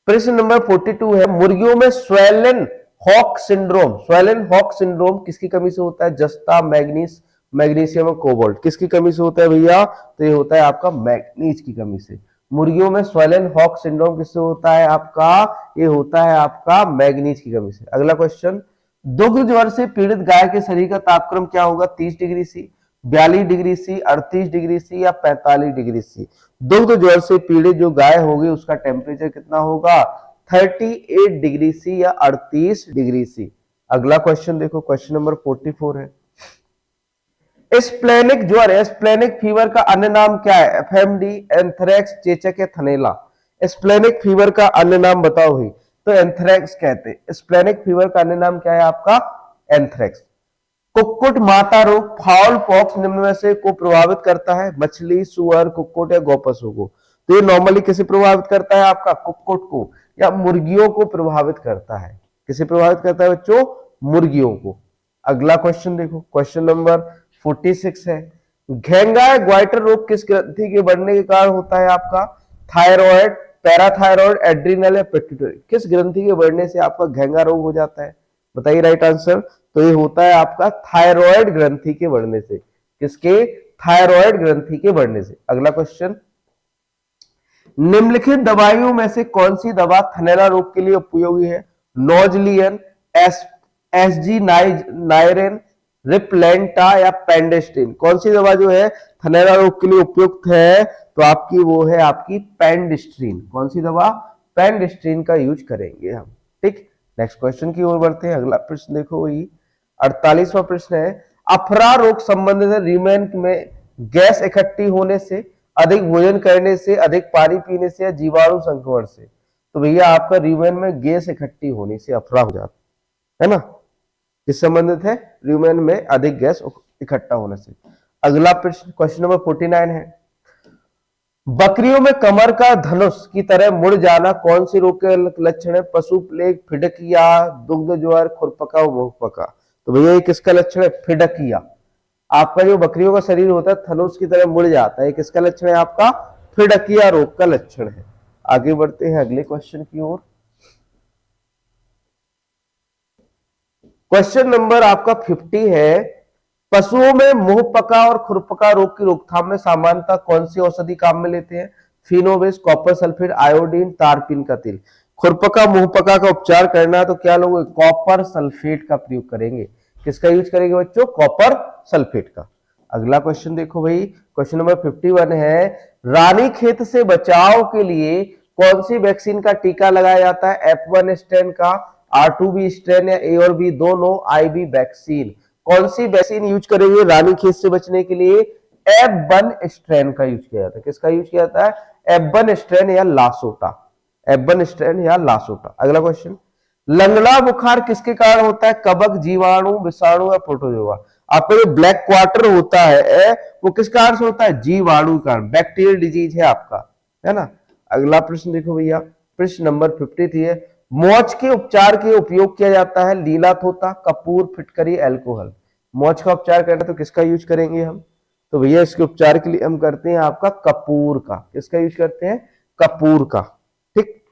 प्रश्न नंबर 42 है। मुर्गियों में swollen hock syndrome, swollen hock syndrome किसकी कमी से होता है? जस्ता, मैग्नीज, मैग्नीशियम और कोबाल्ट। किसकी कमी से होता है भैया? तो ये होता है आपका मैग्नीज की कमी से। मुर्गियों में स्वेलन हॉक सिंड्रोम किससे होता है? आपका ये होता है आपका मैग्नीज की कमी से। अगला क्वेश्चन, दुग्ध ज्वर से पीड़ित गाय के शरीर का तापक्रम क्या होगा? 30 degree C, 42 degree C, 38 degree C या 45 डिग्री सी? दुग्ध ज्वर से पीड़ित जो गाय होगी उसका टेम्परेचर कितना होगा? 38 डिग्री सी या 38 डिग्री सी। अगला क्वेश्चन देखो, क्वेश्चन नंबर 44 है। स्प्लेनिक ज्वर, स्प्लेनिक फीवर का अन्य नाम क्या है? एफएमडी, एंथ्रेक्स, चेचक या थनैला? स्प्लेनिक फीवर का अन्य नाम बताओ ही, तो एंथ्रेक्स कहते हैं। स्प्लेनिक फीवर का अन्य नाम क्या है आपका? एंथ्रेक्स। कुक्कुट माता रोग, फाउल पॉक्स निम्न में से को प्रभावित करता है? मछली, सुअर, कुक्कुट या गौ पशु को? तो ये नॉर्मली किसे प्रभावित करता है? आपका कुक्कुट को या मुर्गियों को प्रभावित करता है। किसे प्रभावित करता है बच्चों? मुर्गियों को। अगला क्वेश्चन देखो, क्वेश्चन नंबर 46 है। घेंगा या ग्वाइटर रोग किस ग्रंथि के बढ़ने के कारण होता है? आपका थायराइड, पैराथायराइड, एड्रिनल या पिट्यूटरी? किस ग्रंथि के बढ़ने से आपका घेंगा रोग हो जाता है? बताइए राइट आंसर। तो ये होता है आपका थायराइड ग्रंथि के बढ़ने से। किसके? थायराइड ग्रंथि के बढ़ने से। अगला क्वेश्चन, निम्नलिखित दवाइयों में से कौन सी दवा थनैला रोग के लिए उपयोगी है? नोजलियन, एसजी नायरेन, रिप्लेंटा या पेंडेस्टिन? कौन सी दवा जो है थनैला रोग के लिए उपयुक्त है? तो आपकी वो है आपकी पेंडेस्ट्रीन। कौन सी दवा? पेंडेस्ट्रीन का यूज करेंगे हम। ठीक, नेक्स्ट क्वेश्चन की ओर बढ़ते हैं। अगला प्रश्न देखो, वही 48वां प्रश्न है। अफरा रोग संबंधित है र्यूमेन में गैस इकट्ठी होने से, अधिक भोजन करने से, अधिक पानी पीने से या जीवाणु संक्रमण से? तो भैया आपका र्यूमेन में गैस इकट्ठी होने से अफरा हो जाता है ना। किस संबंधित है? र्यूमेन में अधिक गैस इकट्ठा होने से। अगला प्रश्न, क्वेश्चन नंबर 49 है। बकरियों में कमर का धनुष की तरह मुड़ जाना कौन सी रोग के लक्षण है? पशु प्लेग, फिडकिया, दुग्ध ज्वर, खुरपका और मुहपका? तो भैया ये किसका लक्षण है? फिडकिया। आपका जो बकरियों का शरीर होता है धनुष की तरह मुड़ जाता है, किसका लक्षण है? आपका फिडकिया रोग का लक्षण है। आगे बढ़ते हैं अगले क्वेश्चन की ओर। क्वेश्चन नंबर आपका 50 है। पशुओं में मुहपका और खुरपका रोग की रोकथाम में सामान्यतः कौन सी औषधि काम में लेते हैं? फिनोवेस, कॉपर सल्फेट, आयोडीन, तारपीन का तेल? खुरपका मुहपका का उपचार करना है तो क्या लोग? कॉपर सल्फेट का प्रयोग करेंगे। किसका यूज करेंगे बच्चों? कॉपर सल्फेट का। अगला क्वेश्चन देखो भाई, क्वेश्चन नंबर 51 है। रानीखेत से बचाव के लिए कौन सी वैक्सीन का टीका लगाया जाता है? F1 स्ट्रेन का, R2B स्ट्रेन या A और B दोनों, IB वैक्सीन? कौन सी वैक्सीन यूज करेंगे रानीखेत से बचने के लिए? F1 स्ट्रेन का यूज किया जाता है। किसका यूज किया जाता है? F1 स्ट्रेन या लासोटा, F1 स्ट्रेन या लासोटा। अगला क्वेश्चन, लंगड़ा बुखार किसके कारण होता है? कवक, जीवाणु, विषाणु या प्रोटोजोआ? आपका जो ब्लैक क्वार्टर होता है वो किस कारण से होता है? जीवाणु कारण, बैक्टीरियल डिजीज है आपका, है ना। अगला प्रश्न देखो भैया, प्रश्न नंबर 53 है। मौच के उपचार के उपयोग किया जाता है लीला थोथा, कपूर, फिटकरी, अल्कोहल। मौच का उपचार करना तो किसका यूज करेंगे हम? तो भैया इसके उपचार के लिए हम करते हैं आपका कपूर का। किसका यूज करते हैं? कपूर का। ठीक।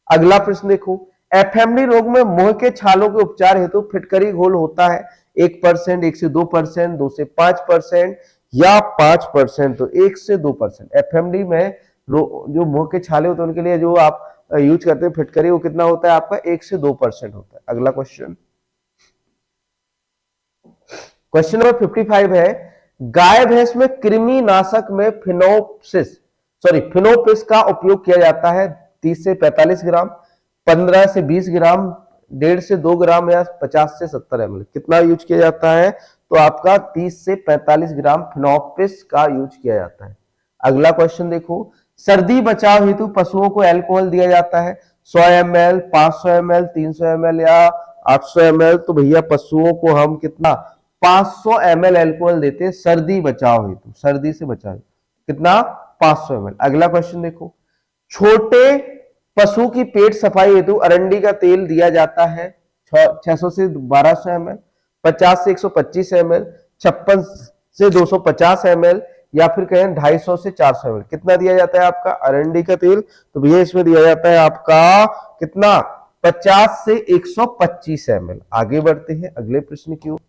अगला प्रश्न देखो, एफएमडी रोग में मुंह के छालों के उपचार हेतु फिटकरी घोल होता है 1%, 1 से 2%, 2 से 5% या 5%। तो 1 से 2%। एफएमडी में जो मुंह के छाले होते हैं उनके लिए जो आप यूज करते हैं फिटकरी, वो कितना होता है आपका? 1 से 2% होता है। अगला क्वेश्चन, क्वेश्चन नंबर 55 है, गाय भैंस में कृमि नाशक में फिनोपिस का उपयोग किया जाता है 30 से 45 ग्राम, 15 से 20 ग्राम, 1.5 से 2 ग्राम या 50 से 70 ml। कितना यूज किया जाता है? तो आपका 30 से 45 ग्राम फिनोपिस का यूज किया जाता है। अगला क्वेश्चन देखो, सर्दी बचाव हेतु पशुओं को अल्कोहल दिया जाता है 100 ml, 500 ml, 300 ml या 800 ml। तो भैया पशुओं को हम कितना? 500 ml अल्कोहल देते हैं सर्दी बचाव हेतु, सर्दी से बचाव। कितना? 500 ml। अगला क्वेश्चन देखो, छोटे पशु की पेट सफाई हेतु अरंडी का तेल दिया जाता है 600 से 1200 ml, 50 से 125 ml, 56 से 250 ml या फिर कहें 250 से 400 ml। कितना दिया जाता है आपका अरंडी का तेल? तो भैया इसमें दिया जाता है आपका कितना? 50 से 125 ml। आगे बढ़ते हैं अगले प्रश्न की ओर।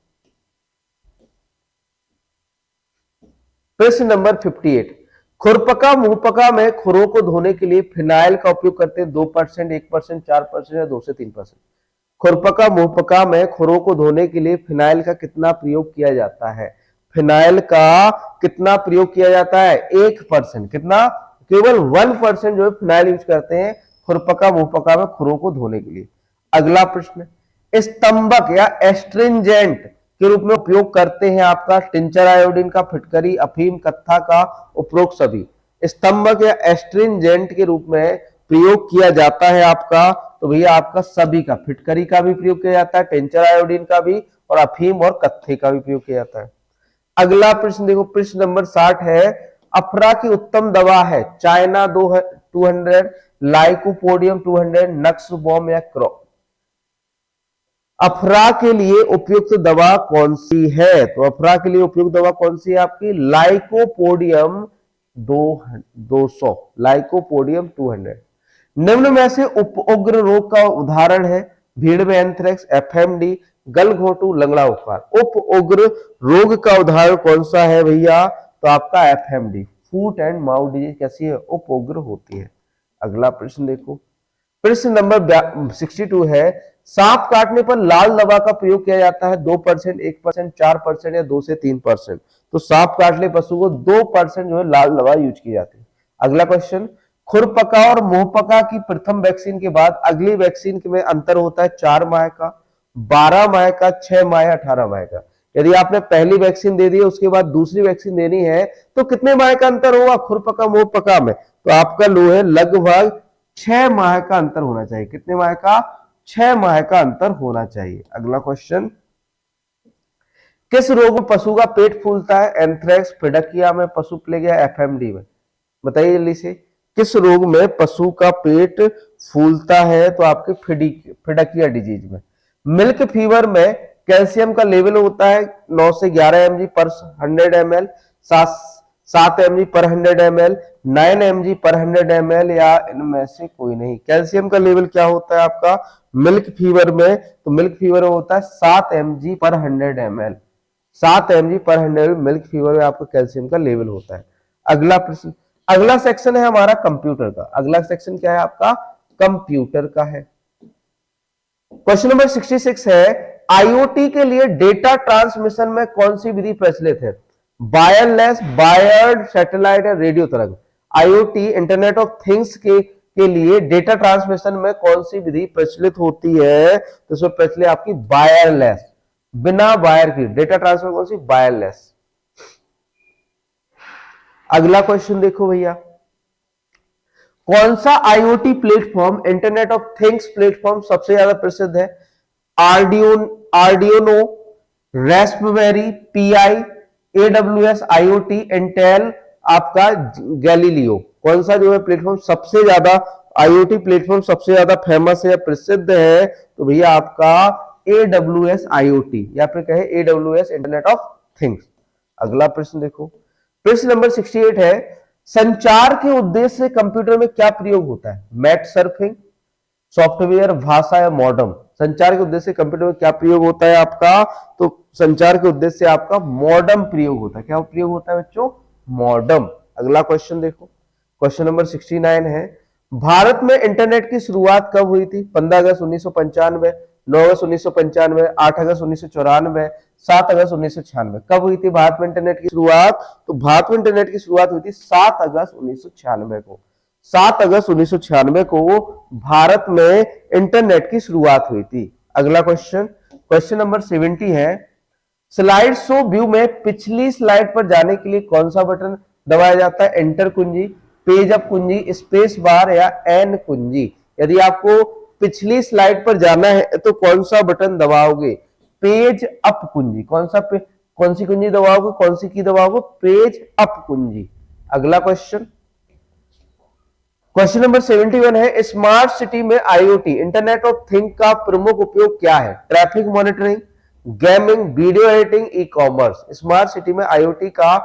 प्रश्न नंबर 58, खुरपका मुंहपका में खुरों को धोने के लिए फिनाइल का उपयोग करते हैं 2%, 1%, 4% या 2 से 3%। खुरपका मुंहपका में खुरों को धोने के लिए फिनाइल का कितना प्रयोग किया जाता है? फिनाइल का कितना प्रयोग किया जाता है? 1%। कितना? केवल 1% जो है फिनाइल यूज करते हैं खुरपका मुंहपका में खुरों को धोने के लिए। अगला प्रश्न, स्तंभक या एस्ट्रिंजेंट के रूप में उपयोग करते हैं आपका टिंचर आयोडीन का, फिटकरी, अफीम, कत्था का, उपरोक्त सभी। स्तंभक या एस्ट्रिंजेंट के रूप में प्रयोग किया जाता है आपका, तो भैया आपका सभी का, फिटकरी का भी प्रयोग किया जाता है, टिंचर आयोडीन का भी, और अफीम और कत्थे का भी प्रयोग किया जाता है। अगला प्रश्न देखो, प्रश्न नंबर 60 है, अफरा की उत्तम दवा है चाइना 200, लाइकोपोडियम 200, नक्स बॉम या क्रो। अफरा के लिए उपयुक्त दवा कौन सी है? तो अफरा के लिए उपयुक्त दवा कौन सी है आपकी? Lycopodium 200, lycopodium 200। निम्न में से उग्र रोग का उदाहरण है भीड़ में एंथ्रेक्स, एफएमडी, गलघोटू, लंगड़ा बुखार। उप उग्र रोग का उदाहरण कौन सा है भैया? तो आपका FMD, foot and mouth disease कैसी है? उप उग्र होती है। अगला प्रश्न देखो, प्रश्न नंबर 62 है, सांप काटने पर लाल दवा का प्रयोग किया जाता है 2%, 1%, 4% या 2 से 3%। तो सांप काटने पशु को 2% जो है लाल दवा यूज की जाती है। अगला क्वेश्चन, खुरपका और मुंहपका की प्रथम वैक्सीन के बाद अगली वैक्सीन में अंतर होता है 4 माह का, 12 माह का, 6 माह, 18 माह का। यदि आपने पहली वैक्सीन दे दी है उसके बाद दूसरी वैक्सीन देनी है तो कितने माह का अंतर होगा खुरपका मुंहपका में? तो आपका लो है लगभग 6 माह का अंतर होना चाहिए। कितने माह का? 6 माह का अंतर होना चाहिए। अगला क्वेश्चन, किस रोग में पशु का पेट फूलता है? एंथ्रेक्स, फिडकिया में, पशु प्लेग या एफएमडी में? बताइए जल्दी से, किस रोग में पशु का पेट फूलता है? तो आपके फिडकिया डिजीज में। मिल्क फीवर में कैल्शियम का लेवल होता है 9 से 11 mg पर 100 ml, 7 mg पर 100 ml, 9 mg पर 100 ml या इनमें से कोई नहीं। कैल्शियम का लेवल क्या होता है आपका मिल्क फीवर में? तो मिल्क फीवर में होता है 7 mg पर 100 ml, 7 mg पर 100 ml मिल्क फीवर में आपका कैल्शियम का लेवल होता है। अगला प्रश्न, अगला सेक्शन है हमारा कंप्यूटर का। अगला सेक्शन क्या है आपका? कंप्यूटर का है। क्वेश्चन नंबर 66 है, आईओटी के लिए डेटा ट्रांसमिशन में कौन सी विधि प्रचलित है? वायरलेस, वायर्ड, सैटेलाइट या रेडियो तरंग। आईओटी इंटरनेट ऑफ थिंग्स के लिए डेटा ट्रांसमिशन में कौन सी विधि प्रचलित होती है? तो इसमें प्रचलित आपकी वायरलेस, बिना वायर की डेटा ट्रांसफर कौन सी? वायरलेस। अगला क्वेश्चन देखो भैया, कौन सा IoT platform internet of things platform सबसे ज्यादा प्रसिद्ध है? Arduino, Raspberry Pi, AWS IoT, Intel, आपका गैलीलियो। कौन सा जो है प्लेटफॉर्म सबसे ज्यादा आईओटी प्लेटफॉर्म सबसे ज्यादा फेमस है या प्रसिद्ध है, तो भैया आपका AWS IoT या फिर कहे AWS इंटरनेट ऑफ थिंग्स। अगला प्रश्न देखो, प्रश्न नंबर 68 है, संचार के उद्देश्य से कंप्यूटर में क्या प्रयोग होता है? मैट सर्फिंग, सॉफ्टवेयर, भाषा या मॉडम। संचार के उद्देश्य से कंप्यूटर में क्या प्रयोग होता है आपका? तो संचार के उद्देश्य से आपका मॉडम प्रयोग होता है। क्या प्रयोग होता है बच्चों? मॉडम। अगला क्वेश्चन देखो, क्वेश्चन नंबर 69 है, भारत में इंटरनेट की शुरुआत कब हुई थी? 15 अगस्त 1995, 9 अगस्त 1995, 8 अगस्त 1994, 7 अगस्त 1996। कब हुई थी भारत में इंटरनेट की शुरुआत? तो भारत में इंटरनेट की शुरुआत हुई थी 7 अगस्त 1996 को। 7 अगस्त 1996 को भारत में इंटरनेट की शुरुआत हुई थी। अगला क्वेश्चन, क्वेश्चन नंबर 70 है, स्लाइड शो व्यू में पिछली स्लाइड पर जाने के लिए कौन सा बटन दबाया जाता है? एंटर कुंजी, पेज अप कुंजी, स्पेस बार या एन कुंजी। यदि आपको पिछली स्लाइड पर जाना है तो कौन सा बटन दबाओगे? पेज अप कुंजी। कौन सी कुंजी दबाओगे? कौन सी की दबाओगे? पेज अप कुंजी। अगला क्वेश्चन, क्वेश्चन नंबर 71 है, स्मार्ट सिटी में आईओटी इंटरनेट ऑफ थिंग का प्रमुख उपयोग क्या है? Traffic monitoring, gaming, video editing, e commerce. Smart city में आईओटी का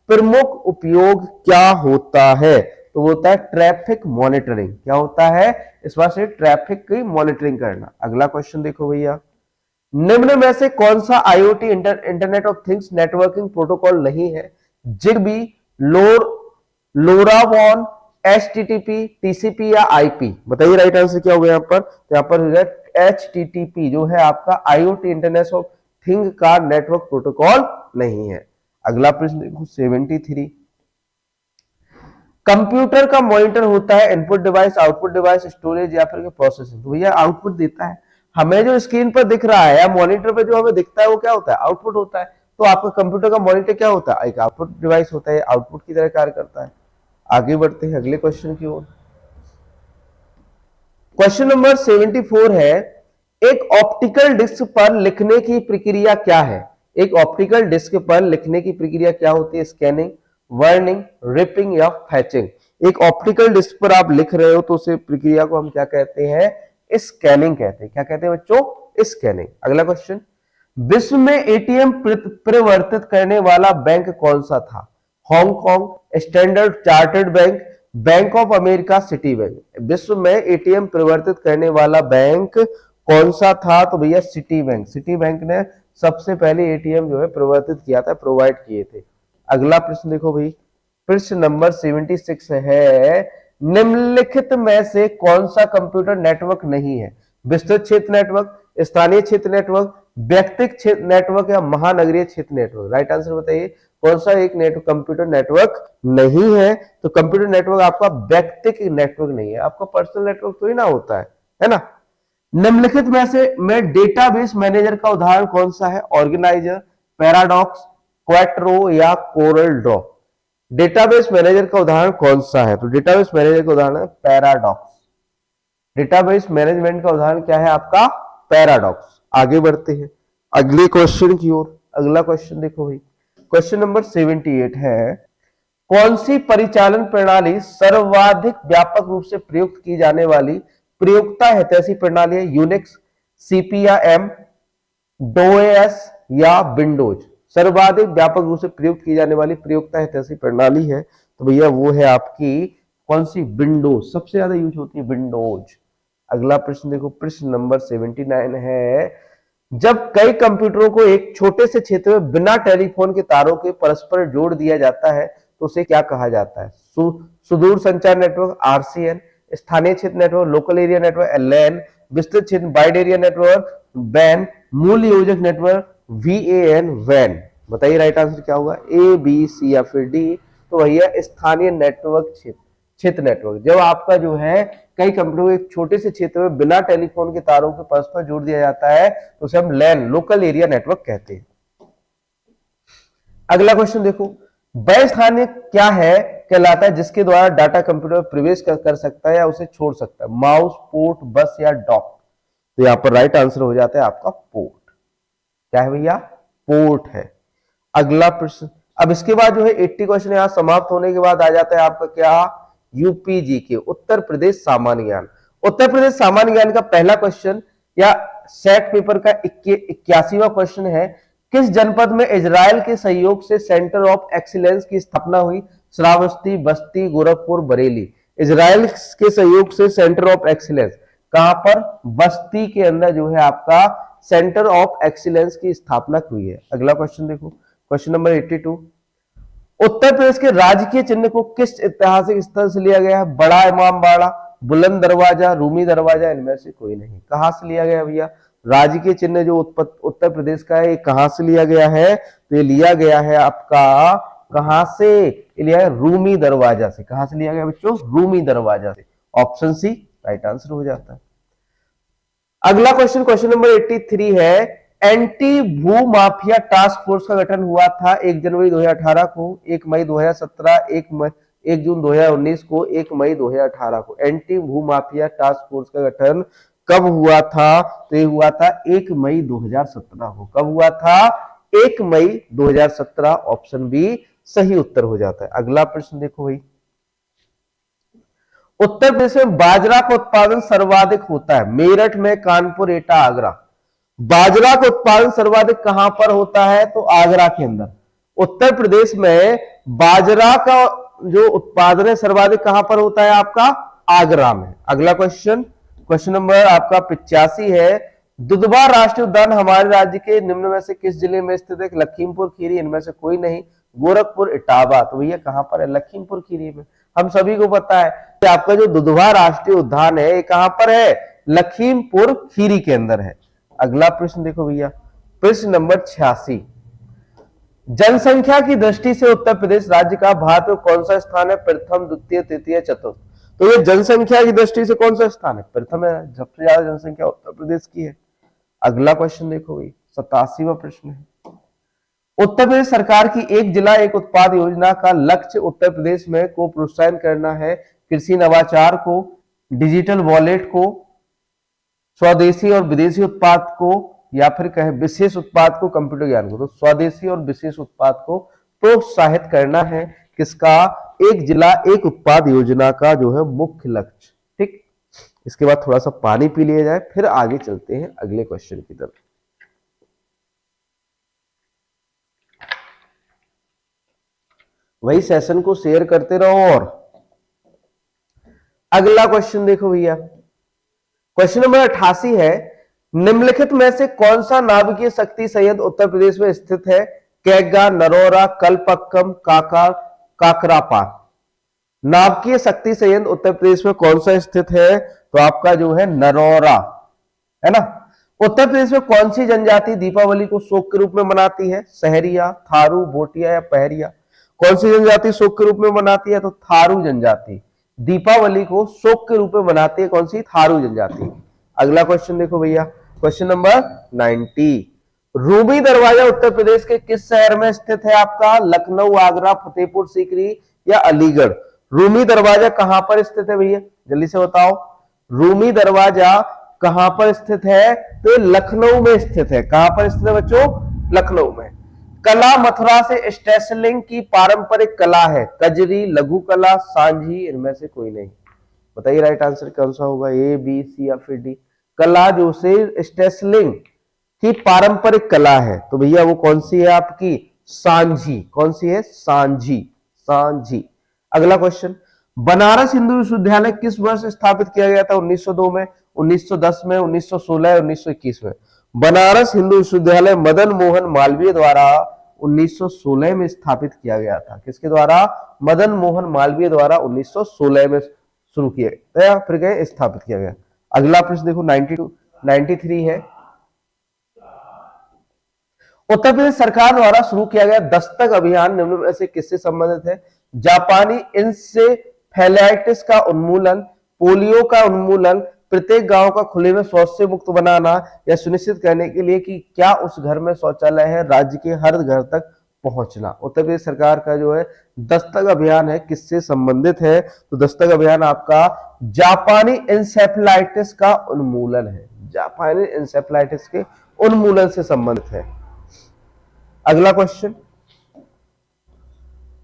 प्रमुख उपयोग क्या होता है? तो होता है ट्रैफिक मॉनिटरिंग। क्या होता है? इस बार से ट्रैफिक की मॉनिटरिंग करना। अगला क्वेश्चन देखो भैया, निम्न में से कौन सा IoT internet of things networking protocol नहीं है? जिगबी, लोरावॉन, HTTP, TCP या IP। बताइए राइट आंसर क्या होगा यहाँ पर? तो यहाँ पर HTTP जो है आपका आईओटी इंटरनेट ऑफ थिंग का नेटवर्क प्रोटोकॉल नहीं है। अगला प्रश्न देखो 73, कंप्यूटर का मॉनिटर होता है input device, output device, storage या फिर प्रोसेसिंग। तो भैया आउटपुट देता है। हमें जो स्क्रीन पर दिख रहा है या मॉनिटर पे जो हमें दिखता है वो क्या होता है? आउटपुट होता है। तो आपका कंप्यूटर का मॉनिटर क्या होता है? एक आउटपुट डिवाइस होता है, आउटपुट की तरह कार्य करता है। आगे बढ़ते हैं अगले क्वेश्चन की ओर। क्वेश्चन नंबर 74 है, एक ऑप्टिकल डिस्क पर लिखने की प्रक्रिया क्या है? एक ऑप्टिकल डिस्क पर लिखने की प्रक्रिया क्या होती है? स्कैनिंग, वर्निंग, रिपिंग या फैचिंग। एक ऑप्टिकल डिस्क पर आप लिख रहे हो तो उस प्रक्रिया को हम क्या कहते हैं? स्कैनिंग कहते हैं। क्या कहते हैं बच्चों? स्कैनिंग। अगला क्वेश्चन, विश्व में एटीएम परिवर्तित करने वाला बैंक कौन सा था? Hong Kong, standard chartered bank, bank of America, city bank. विश्व में एटीएम परिवर्तित करने वाला बैंक कौन सा था? तो भैया सिटी बैंक। सिटी बैंक ने सबसे पहले एटीएम जो है परिवर्तित किया था, प्रोवाइड किए थे। अगला प्रश्न देखो भाई, प्रश्न नंबर 76 है, निम्नलिखित में से कौन सा कंप्यूटर नेटवर्क नहीं है? विस्तृत क्षेत्र नेटवर्क, स्थानीय क्षेत्र नेटवर्क, व्यक्तिगत क्षेत्र नेटवर्क या महानगरीय क्षेत्र नेटवर्क। राइट आंसर बताइए, कौन सा एक कंप्यूटर नेटवर्क नहीं है? तो कंप्यूटर नेटवर्क आपका व्यक्तिगत नेटवर्क नहीं है, आपका पर्सनल नेटवर्क तो ही ना होता है ना। निम्नलिखित में डेटाबेस मैनेजर का उदाहरण कौन सा है? ऑर्गेनाइजर, पैराडॉक्स, क्वाट्रो या कोरल ड्रॉ। डेटाबेस मैनेजर का उदाहरण कौन सा है? तो डेटाबेस मैनेजर का उदाहरण है पैराडॉक्स। डेटाबेस मैनेजमेंट का उदाहरण क्या है आपका? पैराडॉक्स। आगे बढ़ते हैं अगले क्वेश्चन की ओर। अगला क्वेश्चन देखो भाई, क्वेश्चन नंबर 78 है, कौन सी परिचालन प्रणाली सर्वाधिक व्यापक रूप से प्रयुक्त की जाने वाली प्रयोक्ता हितैषी प्रणाली है? यूनिक्स, सीपी या एम, डोएस या विंडोज। सर्वाधिक व्यापक रूप से प्रयुक्त की जाने वाली प्रयोक्ता हितैषी प्रणाली है तो भैया वो है आपकी कौन सी? विंडोज। सबसे ज्यादा यूज होती है विंडोज। अगला प्रश्न देखो, प्रश्न नंबर 79 है, जब कई कंप्यूटरों को एक छोटे से क्षेत्र में बिना टेलीफोन के तारों के परस्पर जोड़ दिया जाता है तो उसे क्या कहा जाता है? सुदूर संचार नेटवर्क, आरसीएन, स्थानीय क्षेत्र नेटवर्क, लोकल एरिया नेटवर्क, लैन, विस्तृत क्षेत्र वाइड एरिया नेटवर्क, वैन, मूल योजक नेटवर्क, VAN, वैन। बताइए राइट आंसर क्या होगा? A, B, C या फिर D। तो भैया स्थानीय नेटवर्क क्षेत्र नेटवर्क। जब आपका जो है कई कंप्यूटर को एक छोटे से क्षेत्र में बिना टेलीफोन के तारों के परस्पर जोड़ दिया जाता है तो उसे हम लैन, लोकल एरिया नेटवर्क कहते हैं। अगला क्वेश्चन देखो, वह स्थानीय क्या है कहलाता है जिसके द्वारा डाटा कंप्यूटर में प्रवेश कर सकता है या उसे छोड़ सकता है? माउस, पोर्ट, बस या डॉक। तो यहां पर राइट आंसर हो जाता है आपका पोर्ट। क्या है भैया? पोर्ट है। अगला प्रश्न, अब इसके बाद जो है 80 क्वेश्चन यहां समाप्त होने के बाद आ जाता है आपका क्या? यूपीजी के, उत्तर प्रदेश सामान्य ज्ञान। उत्तर प्रदेश सामान्य ज्ञान का पहला क्वेश्चन या सेट पेपर का 81वां क्वेश्चन है, किस जनपद में इजराइल के सहयोग से सेंटर ऑफ एक्सीलेंस की स्थापना हुई? श्रावस्ती, बस्ती, गोरखपुर, बरेली। इजराइल के सहयोग से सेंटर ऑफ एक्सीलेंस कहां पर? बस्ती के अंदर जो है आपका सेंटर ऑफ एक्सीलेंस की स्थापना हुई है। अगला क्वेश्चन देखो, क्वेश्चन नंबर 82, उत्तर प्रदेश के राजकीय चिन्ह को किस ऐतिहासिक स्थल से लिया गया है? बड़ा इमामबाड़ा, बुलंद दरवाजा, रूमी दरवाजा, इनमें से कोई नहीं। कहां से लिया गया भैया? राजकीय चिन्ह जो उत्तर प्रदेश का है, ये कहां से लिया गया है? तो ये लिया गया है आपका कहां से? ये लिया है रूमी दरवाजा से। कहां से लिया गया बच्चों? रूमी दरवाजा से। ऑप्शन सी राइट आंसर हो जाता है। अगला क्वेश्चन, क्वेश्चन नंबर 83 है, एंटी भू माफिया टास्क फोर्स का गठन हुआ था 1 जनवरी 2018 को, 1 मई 2017, 1 जून 2019 को, 1 मई 2018 को। एंटी भू माफिया टास्क फोर्स का गठन कब हुआ था? तो ये हुआ था 1 मई 2017 को। कब हुआ था? 1 मई 2017। ऑप्शन बी सही उत्तर हो जाता है। अगला प्रश्न देखो भाई, उत्तर प्रदेश में बाजरा का उत्पादन सर्वाधिक होता है? मेरठ में, कानपुर, एटा, आगरा। बाजरा का उत्पादन सर्वाधिक कहां पर होता है? तो आगरा के अंदर। उत्तर प्रदेश में बाजरा का जो उत्पादन है सर्वाधिक कहां पर होता है? आपका आगरा में। अगला क्वेश्चन, क्वेश्चन नंबर आपका 85 है, दुधवा राष्ट्रीय उद्यान हमारे राज्य के निम्न में से किस जिले में स्थित है? लखीमपुर खीरी, इनमें से कोई नहीं। गोरखपुर, इटावा। तो भैया कहां पर है? लखीमपुर खीरी में। हम सभी को पता है कि आपका जो दुधवा राष्ट्रीय उद्यान है ये कहां पर है? लखीमपुर खीरी के अंदर है। अगला प्रश्न देखो भैया, प्रश्न नंबर 86, जनसंख्या की दृष्टि से उत्तर प्रदेश राज्य का भारत में कौन सा स्थान है? प्रथम, द्वितीय, तृतीय, चतुर्थ। तो ये जनसंख्या की दृष्टि से कौन सा स्थान है? प्रथम है। सबसे ज्यादा जनसंख्या उत्तर प्रदेश की है। अगला क्वेश्चन देखो भाई, 87वां प्रश्न है, उत्तर प्रदेश सरकार की एक जिला एक उत्पाद योजना का लक्ष्य उत्तर प्रदेश में को प्रोत्साहन करना है? कृषि नवाचार को, डिजिटल वॉलेट को, स्वदेशी और विदेशी उत्पाद को, या फिर कहे विशेष उत्पाद को, कंप्यूटर ज्ञान को। तो स्वदेशी और विशेष उत्पाद को प्रोत्साहित करना है किसका? एक जिला एक उत्पाद योजना का जो है मुख्य लक्ष्य। ठीक, इसके बाद थोड़ा सा पानी पी लिया जाए, फिर आगे चलते हैं अगले क्वेश्चन की तरफ। वही सेशन को शेयर करते रहो। और अगला क्वेश्चन देखो भैया, क्वेश्चन नंबर 88 है, निम्नलिखित में से कौन सा नाभिकीय शक्ति संयंत्र उत्तर प्रदेश में स्थित है? कैगा, नरोरा, कलपक्कम, काकरापा। नाभिकीय शक्ति संयंत्र उत्तर प्रदेश में कौन सा स्थित है? तो आपका जो है नरोरा है ना। उत्तर प्रदेश में कौन सी जनजाति दीपावली को शोक के रूप में मनाती है? सहरिया, थारू, भोटिया या पहरिया। कौन सी जनजाति शोक के रूप में मनाती है? तो थारू जनजाति दीपावली को शोक के रूप में मनाती है। कौन सी? थारू जनजाति। अगला क्वेश्चन देखो भैया, क्वेश्चन नंबर 90, रूमी दरवाजा उत्तर प्रदेश के किस शहर में स्थित है? आपका लखनऊ, आगरा, फतेहपुर सीकरी या अलीगढ़। रूमी दरवाजा कहां पर स्थित है भैया? जल्दी से बताओ, रूमी दरवाजा कहां पर स्थित है? तो लखनऊ में स्थित है। कहां पर स्थित है बच्चों? लखनऊ में। कला मथुरा से स्टेशलिंग की पारंपरिक कला है? कजरी, लघु कला, सांझी, इनमें से कोई नहीं। बताइए राइट आंसर कौन सा होगा? ए, बी, सी या फिर डी। कला जो से स्टेशलिंग की पारंपरिक कला है, तो भैया वो कौन सी है आपकी? सांझी। कौन सी है? सांझी, सांझी। अगला क्वेश्चन, बनारस हिंदू विश्वविद्यालय किस वर्ष स्थापित किया गया था? 1902 में, 1910 में, 1916 या 1921 में। बनारस हिंदू विश्वविद्यालय मदन मोहन मालवीय द्वारा 1916 में स्थापित किया गया था। किसके द्वारा? मदन मोहन मालवीय द्वारा 1916 में शुरू किया गया, फिर गए स्थापित किया गया। अगला प्रश्न देखो, 93 है, उत्तर प्रदेश सरकार द्वारा शुरू किया गया दस्तक अभियान निम्न में से किससे संबंधित है? जापानी इंसेफेलाइटिस का उन्मूलन, पोलियो का उन्मूलन, प्रत्येक गांव का खुले में शौच से मुक्त बनाना, या सुनिश्चित करने के लिए कि क्या उस घर में शौचालय है, राज्य के हर घर तक पहुंचना। उत्तर प्रदेश सरकार का जो है दस्तक अभियान है किससे संबंधित है? तो दस्तक अभियान आपका जापानी इंसेफेलाइटिस का उन्मूलन है। जापानी इंसेफेलाइटिस के उन्मूलन से संबंधित है। अगला क्वेश्चन,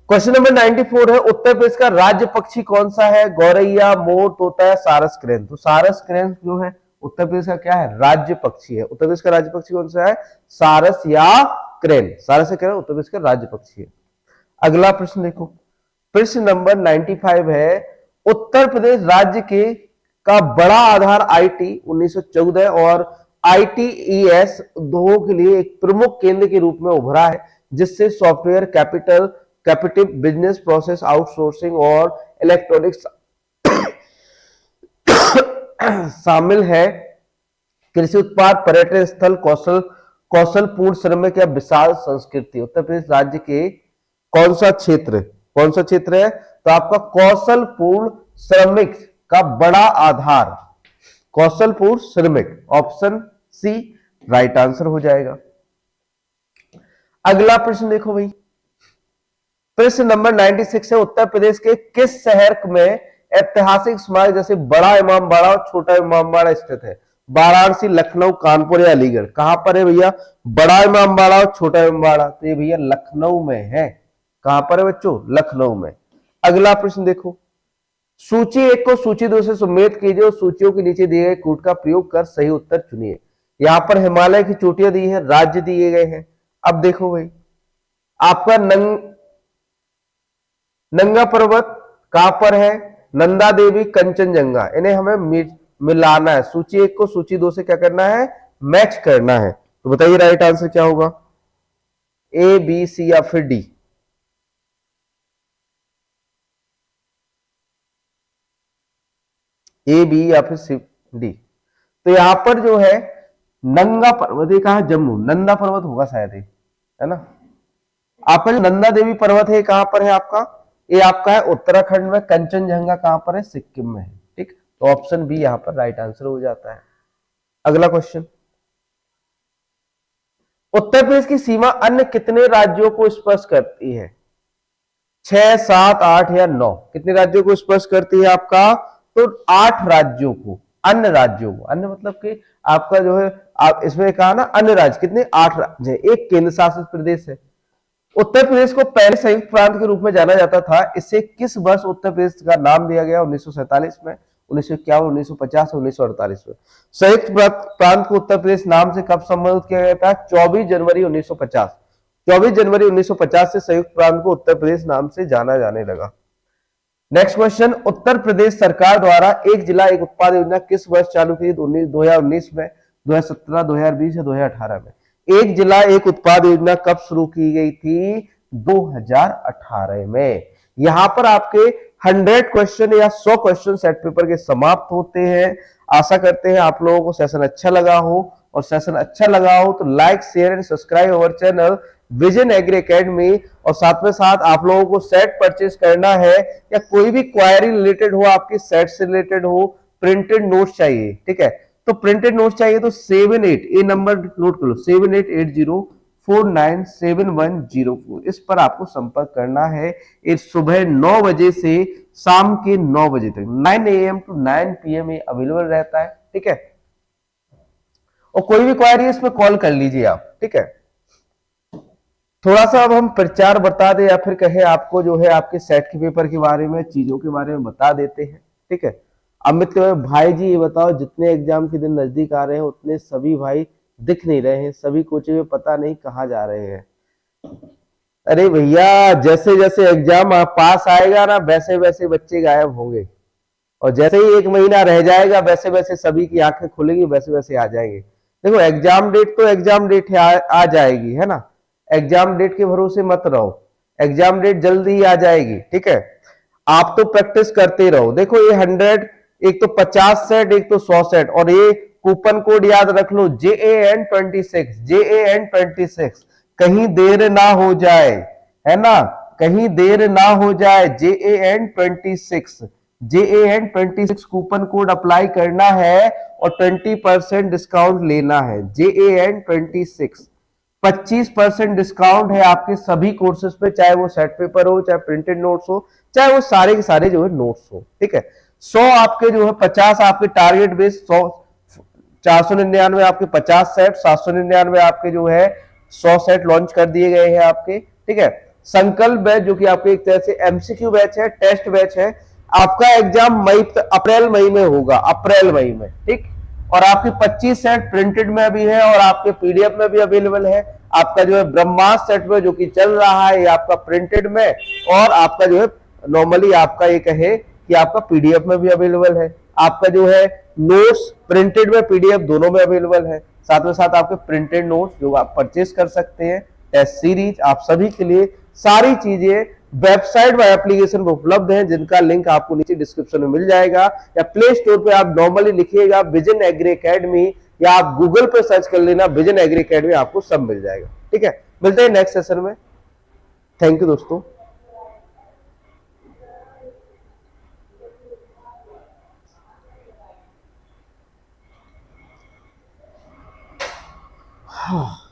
क्वेश्चन नंबर 94 है, उत्तर प्रदेश का राज्य पक्षी कौन सा है? गौरैया, मोर, तोता है, सारस क्रेन। तो सारस क्रेन जो है उत्तर प्रदेश का क्या है? राज्य पक्षी है। उत्तर प्रदेश का राज्य पक्षी कौन सा है? सारस या क्रेन। सारस या क्रेन उत्तर प्रदेश का राज्य पक्षी है। अगला प्रश्न देखो, प्रश्न नंबर 95 है, उत्तर प्रदेश राज्य के का बड़ा आधार आईटी 1914 और आईटीईएस दोनों के लिए एक प्रमुख केंद्र के रूप में उभरा है, जिससे software capacitive business process outsourcing और इलेक्ट्रॉनिक्स शामिल है। कृषि उत्पाद, पर्यटन स्थल, कौशलपूर्ण श्रमिक या विशाल संस्कृति। उत्तर प्रदेश राज्य के कौन सा क्षेत्र है? तो आपका कौशलपूर्ण श्रमिक का बड़ा आधार, कौशलपूर्ण श्रमिक, ऑप्शन सी राइट आंसर हो जाएगा। अगला प्रश्न देखो भाई, प्रश्न नंबर 96 है, उत्तर प्रदेश के किस शहर में ऐतिहासिक स्मारक जैसे बड़ा इमामबाड़ा और छोटा इमामबाड़ा स्थित है? वाराणसी, लखनऊ, कानपुर या अलीगढ़। कहां पर है भैया बड़ा इमामबाड़ा और छोटा इमामबाड़ा? तो ये भैया लखनऊ में है। कहां पर है बच्चों? लखनऊ में। अगला प्रश्न देखो, सूची 1 को सूची 2 से सुमेलित कीजिए और सूचियों के नीचे दिए गए कूट का प्रयोग कर सही उत्तर चुनिए। यहां पर हिमालय की चोटियां दी है, राज्य दिए गए हैं। अब देखो भाई, आपका नंगा पर्वत कहां पर है? नंदा देवी, कंचनजंगा। इन्हें हमें मिलाना है। सूची 1 को सूची 2 से क्या करना है? मैच करना है। तो बताइए राइट आंसर क्या होगा? ए, बी, सी या फिर डी? ए, बी या फिर सी, डी? तो यहां पर जो है नंगा पर्वत, ये कहा जम्मू, नंदा पर्वत होगा शायद, है ना। आपका जो नंदा देवी पर्वत है कहां पर है आपका? ये आपका है उत्तराखंड में। कंचनजंगा कहां पर है? सिक्किम में है। ठीक, तो ऑप्शन बी यहां पर राइट आंसर हो जाता है। अगला क्वेश्चन, उत्तर प्रदेश की सीमा अन्य कितने राज्यों को स्पर्श करती है? 6, 7, 8 या 9? कितने राज्यों को स्पर्श करती है आपका? तो 8 राज्यों को, अन्य राज्यों को। अन्य मतलब कि आपका जो है, आप इसमें कहा ना अन्य राज्य, कितने? 8 राज्य है, एक केंद्र शासित प्रदेश है। उत्तर प्रदेश को पहले संयुक्त प्रांत के रूप में जाना जाता था। इसे किस वर्ष उत्तर प्रदेश का नाम दिया गया? 1947 में, 1951, 1950 और 1948 में। संयुक्त प्रांत को उत्तर प्रदेश नाम से कब संबोधित किया गया था? 24 जनवरी 1950। 24 जनवरी 1950 से संयुक्त प्रांत को उत्तर प्रदेश नाम से जाना जाने लगा। नेक्स्ट क्वेश्चन, उत्तर प्रदेश सरकार द्वारा एक जिला एक उत्पाद योजना किस वर्ष चालू की? 2019 में, 2017, 2020 या 2018 में? एक जिला एक उत्पाद योजना कब शुरू की गई थी? 2018 में। यहां पर आपके 100 क्वेश्चन या 100 क्वेश्चन सेट पेपर के समाप्त होते हैं। आशा करते हैं आप लोगों को सेशन अच्छा लगा हो, और सेशन अच्छा लगा हो तो like, share and subscribe our channel vision agri academy. और साथ में साथ आप लोगों को सेट परचेज करना है या कोई भी क्वायरी रिलेटेड हो, आपकी सेट से रिलेटेड हो, प्रिंटेड नोट्स चाहिए, ठीक है, तो प्रिंटेड नोट्स चाहिए तो 78, ये नंबर नोट कर लो, 7880497104, इस पर आपको संपर्क करना है। इस सुबह 9 बजे से शाम के 9 बजे तक, 9 AM to 9 PM ये अवेलेबल रहता है, ठीक है। और कोई भी क्वायरी है इसमें कॉल कर लीजिए आप, ठीक है। थोड़ा सा अब हम प्रचार बता दें या फिर कहें आपको जो है आपके सेट के पेपर के बारे में, चीजों के बारे में बता देते हैं, ठीक है। अमित भाई जी ये बताओ, जितने एग्जाम के दिन नजदीक आ रहे हैं उतने सभी भाई दिख नहीं रहे हैं, सभी कोचिंग में पता नहीं कहाँ जा रहे हैं। अरे भैया, जैसे जैसे एग्जाम पास आएगा ना वैसे वैसे बच्चे गायब होंगे, और जैसे ही 1 महीना रह जाएगा वैसे वैसे सभी की आंखें खुलेंगी, वैसे वैसे आ जाएंगे। देखो एग्जाम डेट तो एग्जाम डेट आ जाएगी, है ना। एग्जाम डेट के भरोसे मत रहो, एग्जाम डेट जल्दी ही आ जाएगी, ठीक है। आप तो प्रैक्टिस करते रहो। देखो ये 100, एक तो 50 सेट, एक तो 100 सेट, और ये कूपन कोड याद रख लो, JAN26, JAN26, कहीं देर ना हो जाए, है ना, कहीं देर ना हो जाए। JAN26, JAN26 coupon code apply करना है और 20% डिस्काउंट लेना है। JAN26 25% डिस्काउंट है आपके सभी कोर्सेज पे, चाहे वो सेट पेपर हो, चाहे प्रिंटेड नोट्स हो, चाहे वो सारे के सारे जो है नोट्स हो, ठीक है। 100 आपके जो है 50 आपके टारगेट बेस, 100 499 आपके 50 सेट, 799 आपके जो है 100 सेट लॉन्च कर दिए गए हैं आपके, ठीक है। संकल्प बैच जो कि आपके एक तरह से एमसीक्यू बैच है, टेस्ट बैच है। आपका एग्जाम अप्रैल मई में होगा, अप्रैल मई में, ठीक। और आपकी 25 सेट प्रिंटेड में भी है और आपके पीडीएफ में भी अवेलेबल है। आपका जो है ब्रह्मास्त्र सेट में जो कि चल रहा है, ये आपका प्रिंटेड में और आपका जो है नॉर्मली आपका ये कहे कि आपका पीडीएफ में भी अवेलेबल है। आपका जो है नोट्स प्रिंटेड में, पीडीएफ दोनों में अवेलेबल है। साथ में साथ आपके प्रिंटेड नोट्स जो आप परचेज कर सकते हैं, टेस्ट सीरीज, आप सभी के लिए सारी चीजें वेबसाइट व एप्लीकेशन पर उपलब्ध हैं, जिनका लिंक आपको नीचे डिस्क्रिप्शन में मिल जाएगा, या प्ले स्टोर पे आप नॉर्मली लिखिएगा विजन एग्री एकेडमी, या आप गूगल पे सर्च कर लेना विजन एग्री एकेडमी, आपको सब मिल जाएगा। ठीक है, मिलते हैं नेक्स्ट सेशन में। थैंक यू दोस्तों। हाँ।